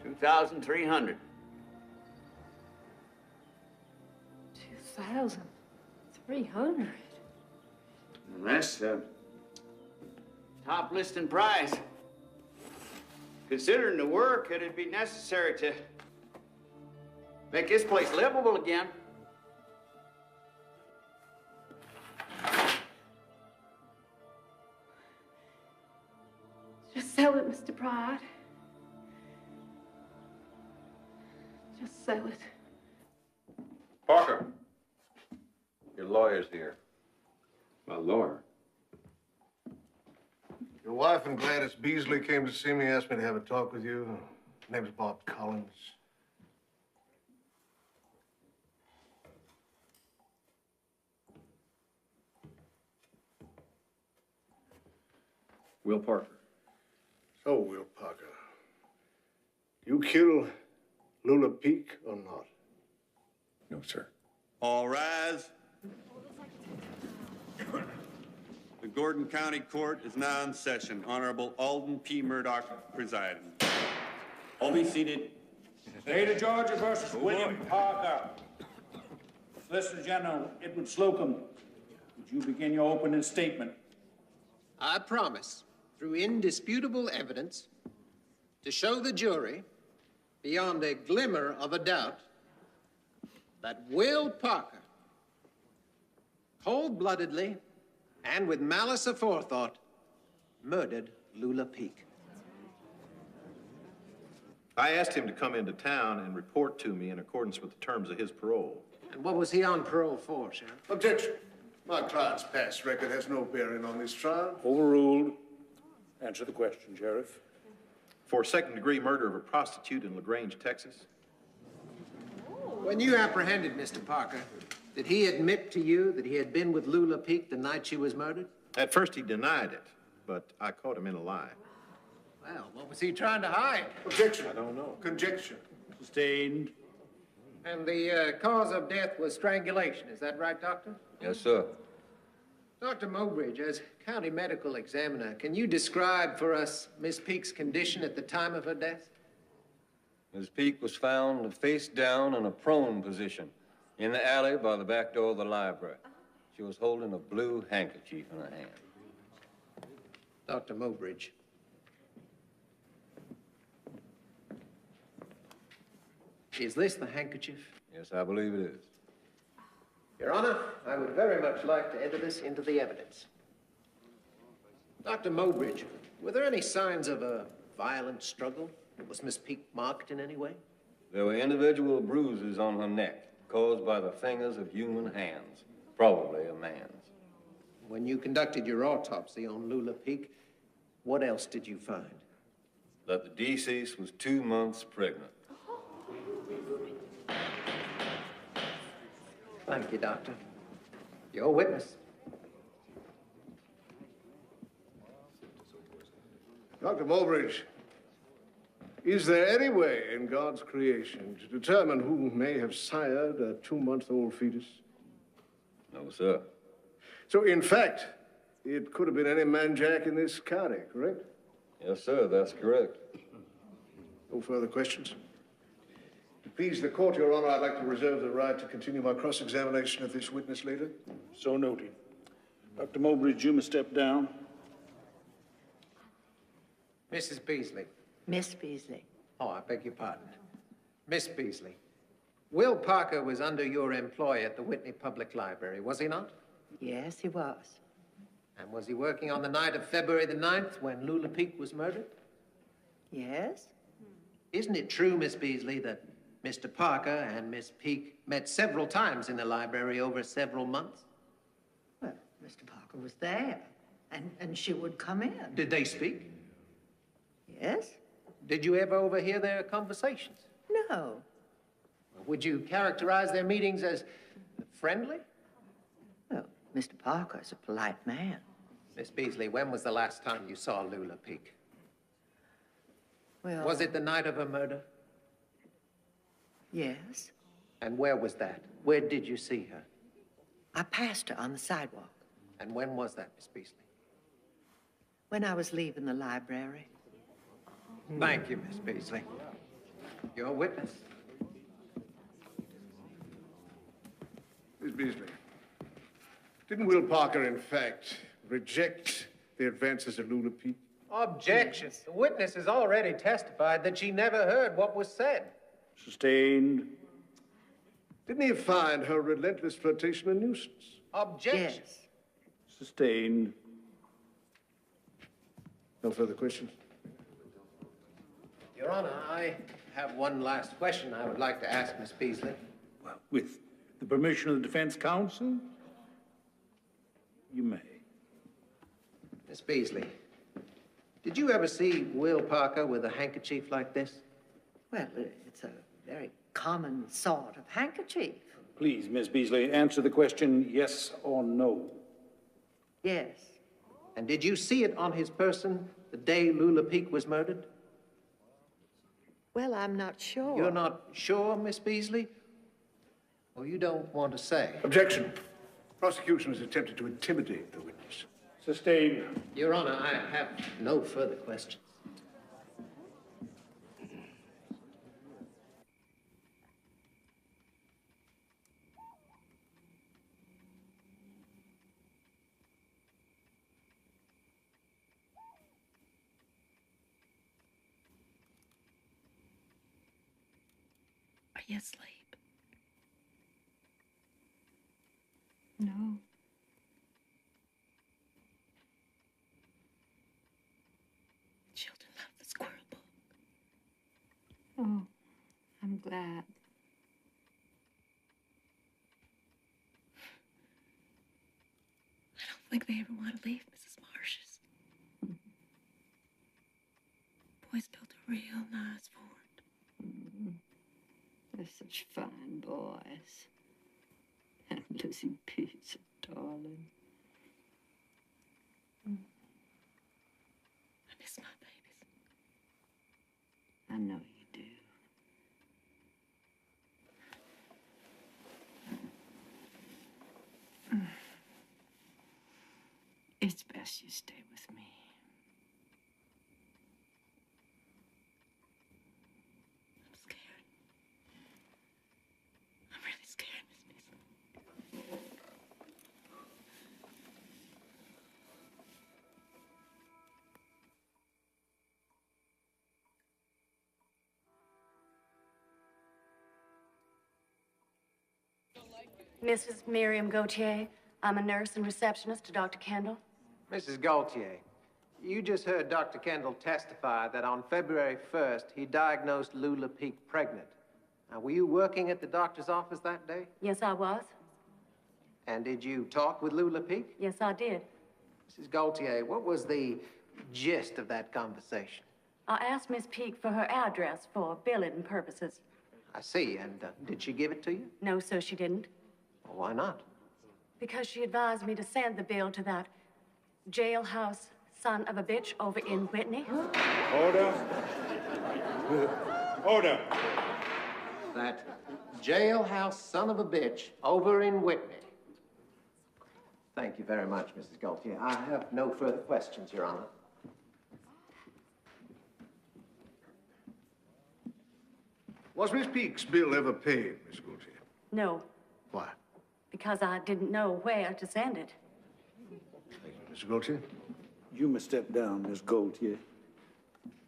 $2,300. 2,300. And that's top listing price. Considering the work, it'd be necessary to make this place livable again. Just sell it, Mr. Pride. Just sell it. Parker, your lawyer's here. My lawyer? Your wife and Gladys Beasley came to see me, asked me to have a talk with you. Her name's Bob Collins. Will Parker. So, Will Parker, you kill Lula Peak or not? No, sir. All rise. The Gordon County Court is now in session. Honorable Alden P. Murdoch presiding. All be seated. State of Georgia versus William Parker. Solicitor General Edward Slocum, would you begin your opening statement? I promise, through indisputable evidence, to show the jury, beyond a glimmer of a doubt, that Will Parker, cold-bloodedly and with malice aforethought, murdered Lula Peak. I asked him to come into town and report to me in accordance with the terms of his parole. And what was he on parole for, Sheriff? Objection. My client's past record has no bearing on this trial. Overruled. Answer the question, Sheriff. For second-degree murder of a prostitute in LaGrange, Texas. When you apprehended Mr. Parker, did he admit to you that he had been with Lula Peak the night she was murdered? At first he denied it, but I caught him in a lie. Well, what was he trying to hide? Objection. I don't know. Conjecture. Sustained. And the cause of death was strangulation. Is that right, Doctor? Yes, sir. Dr. Mowbridge, as county medical examiner, can you describe for us Miss Peake's condition at the time of her death? Miss Peake was found face down in a prone position in the alley by the back door of the library. She was holding a blue handkerchief in her hand. Dr. Mowbridge. Is this the handkerchief? Yes, I believe it is. Your Honor, I would very much like to enter this into the evidence. Dr. Mowbridge, were there any signs of a violent struggle? Was Miss Peake marked in any way? There were individual bruises on her neck caused by the fingers of human hands, probably a man's. When you conducted your autopsy on Lula Peake, what else did you find? That the deceased was 2 months pregnant. Thank you, Doctor. Your witness. Dr. Mowbridge, is there any way in God's creation to determine who may have sired a 2-month-old fetus? No, sir. So, in fact, it could have been any man jack in this county, correct? Yes, sir, that's correct. No further questions? To please the court, Your Honor, I'd like to reserve the right to continue my cross-examination of this witness later. So noted. Dr. Mowbridge, you may step down. Mrs. Beasley. Miss Beasley. Oh, I beg your pardon. Miss Beasley. Will Parker was under your employ at the Whitney Public Library, was he not? Yes, he was. And was he working on the night of February the 9th when Lula Peake was murdered? Yes. Isn't it true, Miss Beasley, that Mr. Parker and Miss Peake met several times in the library over several months? Well, Mr. Parker was there, and she would come in. Did they speak? Yes. Did you ever overhear their conversations? No. Would you characterize their meetings as friendly? Well, Mr. Parker's a polite man. Miss Beasley, when was the last time you saw Lula Peake? Well... Was it the night of her murder? Yes. And where was that? Where did you see her? I passed her on the sidewalk. And when was that, Miss Beasley? When I was leaving the library. Thank you, Miss Beasley. Your witness. Miss Beasley, didn't Will Parker, in fact, reject the advances of Lula Peake? Objection. The witness has already testified that she never heard what was said. Sustained. Didn't he find her relentless flirtation a nuisance? Objection. Yes. Sustained. No further questions? Your Honor, I have one last question I would like to ask Miss Beasley. Well, with the permission of the defense counsel, you may. Miss Beasley, did you ever see Will Parker with a handkerchief like this? Well, it's a very common sort of handkerchief. Please, Miss Beasley, answer the question yes or no. Yes. And did you see it on his person the day Lula Peake was murdered? Well, I'm not sure. You're not sure, Miss Beasley? Or you don't want to say? Objection. Prosecution has attempted to intimidate the witness. Sustained. Your Honor, I have no further questions. Are you asleep? No. Children love the squirrel book. Oh, I'm glad. I don't think they ever want to leave Mrs. Marsh's. Boys built a real nice fort. They're such fine boys. And Lizzie Pete's a darling. I know you do. It's best you stay with me. I'm scared. I'm really scared, Miss Beasley. Mrs. Miriam Gautier. I'm a nurse and receptionist to Dr. Kendall. Mrs. Gaultier, you just heard Dr. Kendall testify that on February 1st, he diagnosed Lula Peek pregnant. Now, were you working at the doctor's office that day? Yes, I was. And did you talk with Lula Peek? Yes, I did. Mrs. Gaultier, what was the gist of that conversation? I asked Miss Peek for her address for billing purposes. I see. And did she give it to you? No, sir, she didn't. Well, why not? Because she advised me to send the bill to that jailhouse son of a bitch over in Whitney. Order. Order. That jailhouse son of a bitch over in Whitney. Thank you very much, Mrs. Gaultier. I have no further questions, Your Honor. Was Miss Peek's bill ever paid, Miss Gaultier? No, Why? because I didn't know where to send it. Thank you, Mr. Gaultier. You may step down, Miss Gaultier.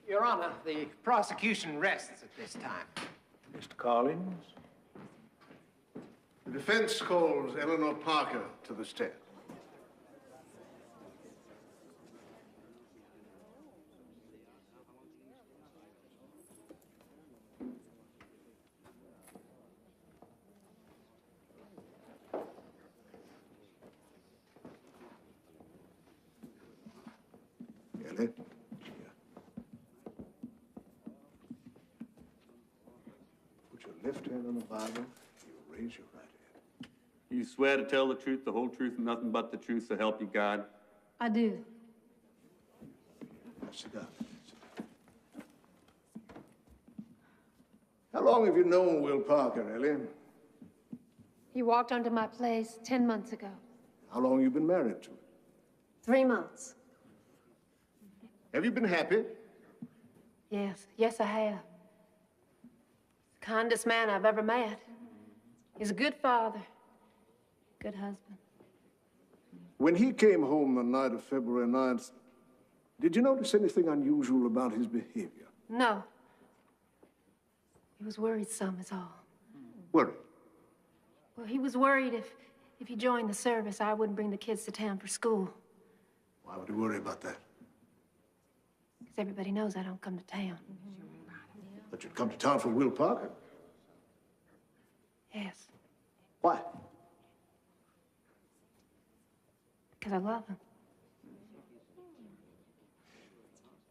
Your Honor, the prosecution rests at this time. Mr. Collins. The defense calls Eleanor Parker to the stand. Ellie? Put your left hand on the Bible. You raise your right hand. You swear to tell the truth, the whole truth, and nothing but the truth, so help you God? I do. Now, sit down. How long have you known Will Parker, Ellie? He walked onto my place 10 months ago. How long have you been married to him? 3 months. Have you been happy? Yes, yes, I have. The kindest man I've ever met. He's a good father, good husband. When he came home the night of February 9th, did you notice anything unusual about his behavior? No. He was worried some is all. Worried? Well, he was worried if he joined the service, I wouldn't bring the kids to town for school. Why would he worry about that? Because everybody knows I don't come to town. But you'd come to town for Will Parker. Yes, Why? because I love him.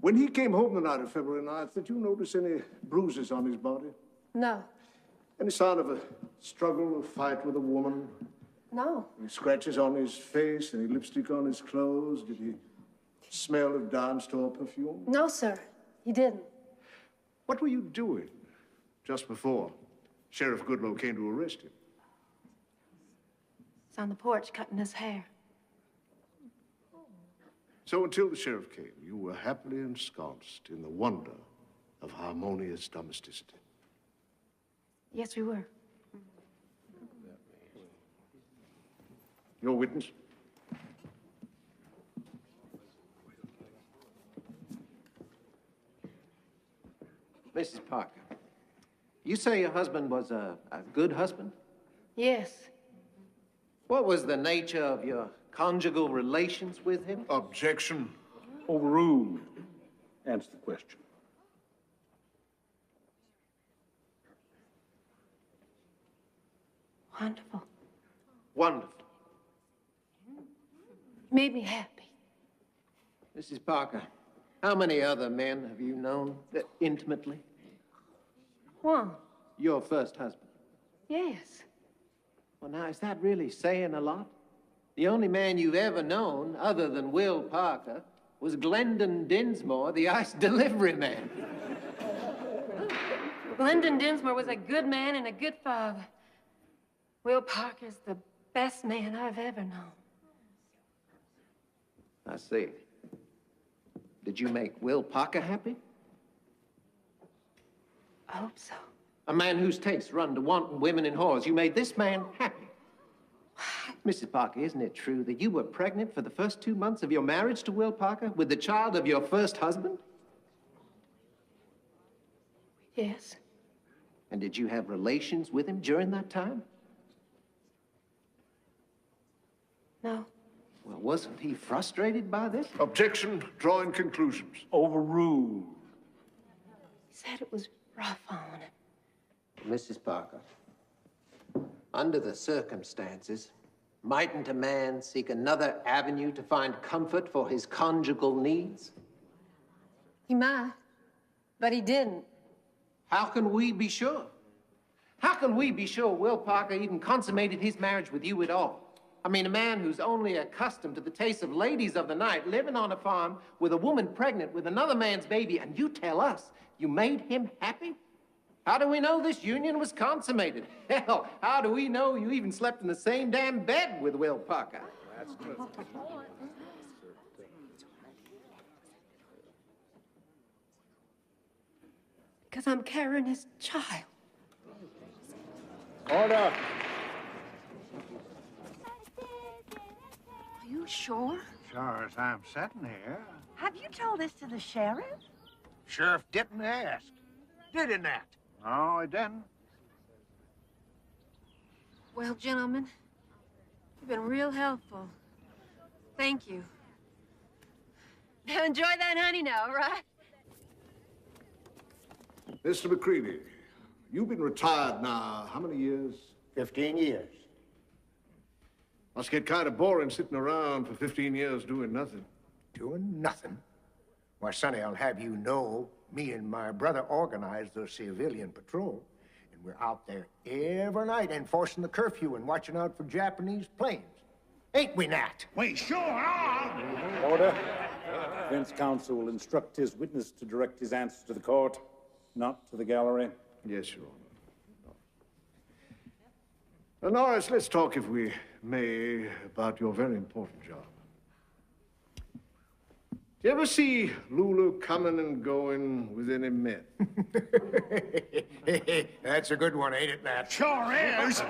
When he came home the night of February 9th, did you notice any bruises on his body? No, Any sign of a struggle, a fight with a woman? no, Any scratches on his face? Any lipstick on his clothes? Did he smell of Dawn store perfume? no, sir. He didn't. What were you doing just before Sheriff Goodloe came to arrest him? He's on the porch cutting his hair. So until the sheriff came, you were happily ensconced in the wonder of harmonious domesticity. Yes, we were. Your witness? Mrs. Parker, you say your husband was a good husband? Yes. What was the nature of your conjugal relations with him? Objection. Overruled. Answer the question. Wonderful. Wonderful. Made me happy. Mrs. Parker, how many other men have you known intimately? One. Your first husband. Yes. Well, now, is that really saying a lot? The only man you've ever known, other than Will Parker, was Elly Dinsmore, the ice delivery man. Glendon Dinsmore was a good man and a good father. Will Parker's the best man I've ever known. I see. Did you make Will Parker happy? I hope so. A man whose tastes run to wanton women and whores. You made this man happy. Mrs. Parker, isn't it true that you were pregnant for the first 2 months of your marriage to Will Parker with the child of your first husband? Yes. And did you have relations with him during that time? No. Well, wasn't he frustrated by this? Objection. Drawing conclusions. Overruled. He said it was rough on him. Mrs. Parker, under the circumstances, mightn't a man seek another avenue to find comfort for his conjugal needs? He might, but he didn't. How can we be sure? How can we be sure Will Parker even consummated his marriage with you at all? I mean, a man who's only accustomed to the taste of ladies of the night, living on a farm with a woman pregnant with another man's baby, and you tell us you made him happy? How do we know this union was consummated? Hell, how do we know you even slept in the same damn bed with Will Parker? That's good. Because I'm carrying his child. Order. Are you sure? Sure as I'm sitting here. Have you told this to the sheriff? Sheriff didn't ask. Did he not? No, he didn't. Well, gentlemen, you've been real helpful. Thank you. Now enjoy that honey now, all right? Mr. McCready, you've been retired now how many years? 15 years. Must get kind of boring sitting around for 15 years doing nothing. Doing nothing? Why, Sonny, I'll have you know, me and my brother organized the civilian patrol, and we're out there every night enforcing the curfew and watching out for Japanese planes. Ain't we, Nat? We sure are. Order. Defense counsel will instruct his witness to direct his answers to the court, not to the gallery. Yes, Your Honor. Now, Norris, let's talk, if we may, about your very important job. Do you ever see Lulu coming and going with any men? That's a good one, ain't it, Nat? Sure is.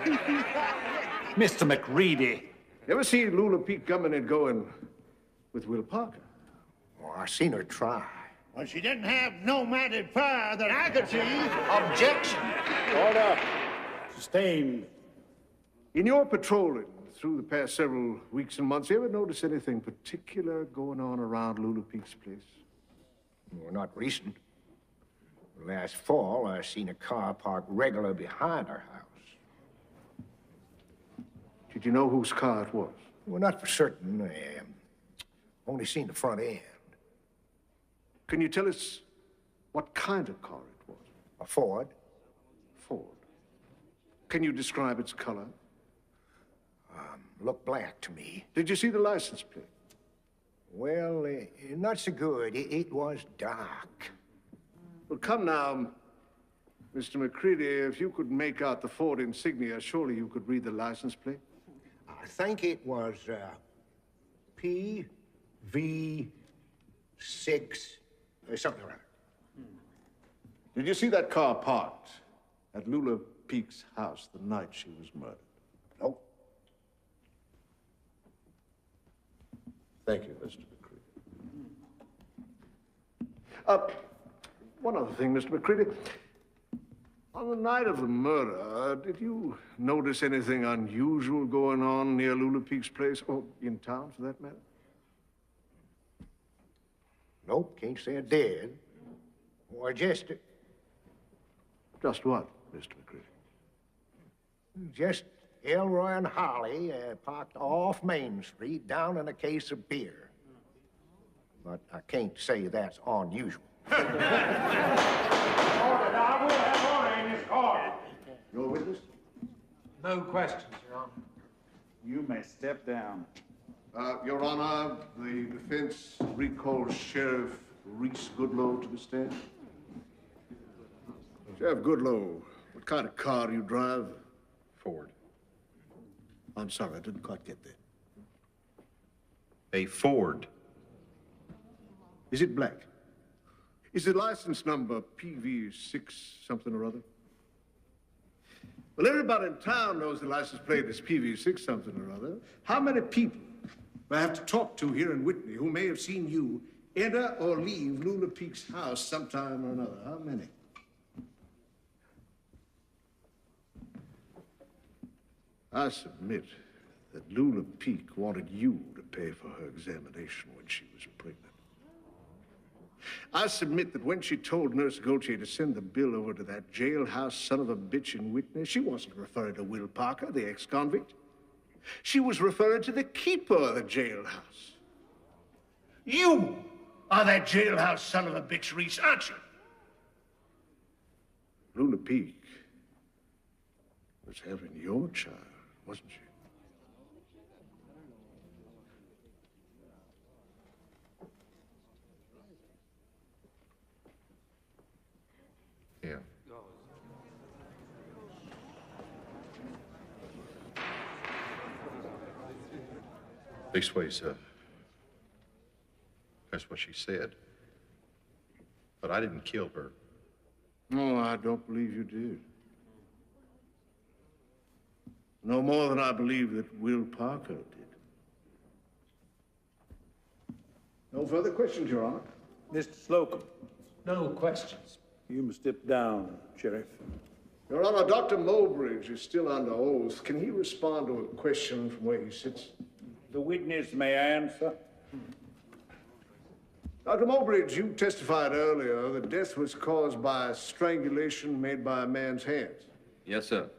Mr. McReady. You ever see Lulu Peak coming and going with Will Parker? Oh, I seen her try. Well, she didn't have no matted fire that I could see. Objection. Order. Sustained. In your patrolling through the past several weeks and months, you ever notice anything particular going on around Lulu Peak's place? Well, not recent. Last fall, I seen a car parked regular behind our house. Did you know whose car it was? Well, not for certain. Only seen the front end. Can you tell us what kind of car it was? A Ford. Ford. Can you describe its color? Looked black to me. Did you see the license plate? Well, not so good. It was dark. Well, come now, Mr. McCready, if you could make out the Ford insignia, surely you could read the license plate? I think it was PV6, something like that. Did you see that car parked at Lulu Peak's house the night she was murdered? Nope. Thank you, Mr. McCready. One other thing, Mr. McCready. On the night of the murder, did you notice anything unusual going on near Lulu Peak's place, or in town, for that matter? Nope, can't say I did. Or just... Just what, Mr. McCready? Just Elroy and Holly parked off Main Street down in a case of beer. But I can't say that's unusual. Order. Now, I will have order in this court. Your witness? No questions, Your Honor. You may step down. Your Honor, the defense recalls Sheriff Reese Goodloe to the stand. Sheriff Goodloe, what kind of car do you drive? Ford. I'm sorry, I didn't quite get that. A Ford. Is it black? Is the license number PV6 something or other? Well, everybody in town knows the license plate is PV6 something or other. How many people do I have to talk to here in Whitney who may have seen you enter or leave Lula Peek's house sometime or another? How many? I submit that Lula Peek wanted you to pay for her examination when she was pregnant. I submit that when she told Nurse Gauthier to send the bill over to that jailhouse son of a bitch in Whitney, she wasn't referring to Will Parker, the ex-convict. She was referring to the keeper of the jailhouse. You are that jailhouse son of a bitch, Reese, aren't you? Lula Peek was having your child, wasn't she? Yeah. Leastways, that's what she said. But I didn't kill her. No, I don't believe you did. No more than I believe that Will Parker did. No further questions, Your Honor. Mr. Slocum, no questions. You must step down, Sheriff. Your Honor, Dr. Mobridge is still under oath. Can he respond to a question from where he sits? The witness may answer. Dr. Mobridge, you testified earlier that death was caused by strangulation made by a man's hands. Yes, sir.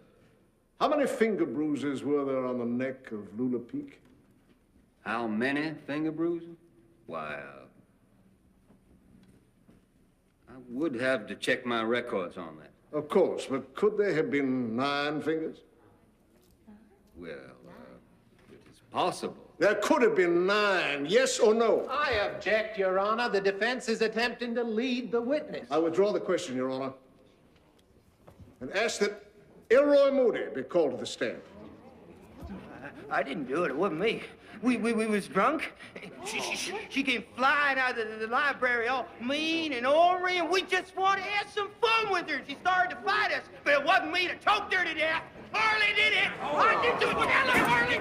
How many finger bruises were there on the neck of Lula Peek? How many finger bruises? Why, I would have to check my records on that. Of course, but could there have been 9 fingers? Well, it is possible. There could have been 9, yes or no? I object, Your Honor. The defense is attempting to lead the witness. I withdraw the question, Your Honor, and ask that Elroy Moody be called to the stand. I didn't do it. It wasn't me. We was drunk. She came flying out of the library all mean and ornery, and we just wanted to have some fun with her. She started to fight us, but it wasn't me that choked her to death. Harley did it. I didn't do it. Tell her, Harley. You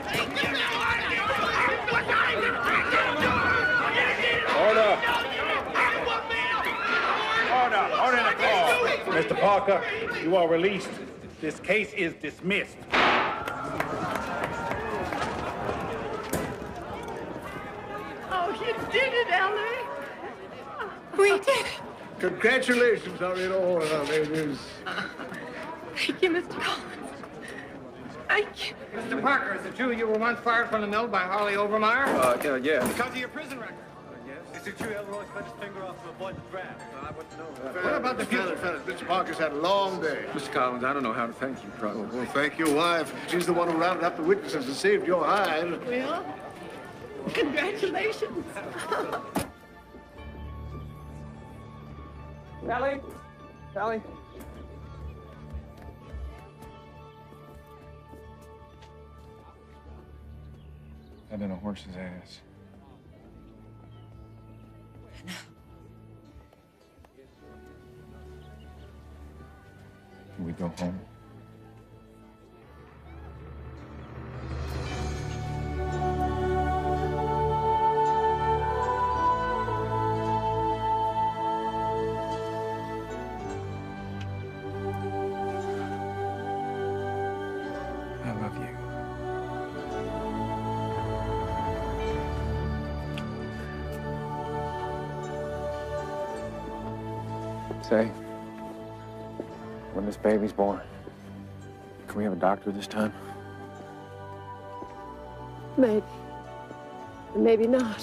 know I Order. Order in the call. Mr. Parker, you are released. This case is dismissed. Oh, you did it, Elly. We did it. Congratulations, Harriet Orr. Thank you, Mr. Collins. Thank you. Mr. Parker, is it true you were once fired from the mill by Harley Overmeyer? Yeah. Because of your prison record? Is it true Elroy spent his finger off to avoid the draft? I wouldn't know. What about the future? Mr. Parker's had a long day. Mr. Collins, I don't know how to thank you, probably. Well, thank your wife. She's the one who rounded up the witnesses and saved your hide. Well, congratulations. Elly? I've been a horse's ass. Can we go home? I love you. Say, when this baby's born, can we have a doctor this time? Maybe. Maybe not.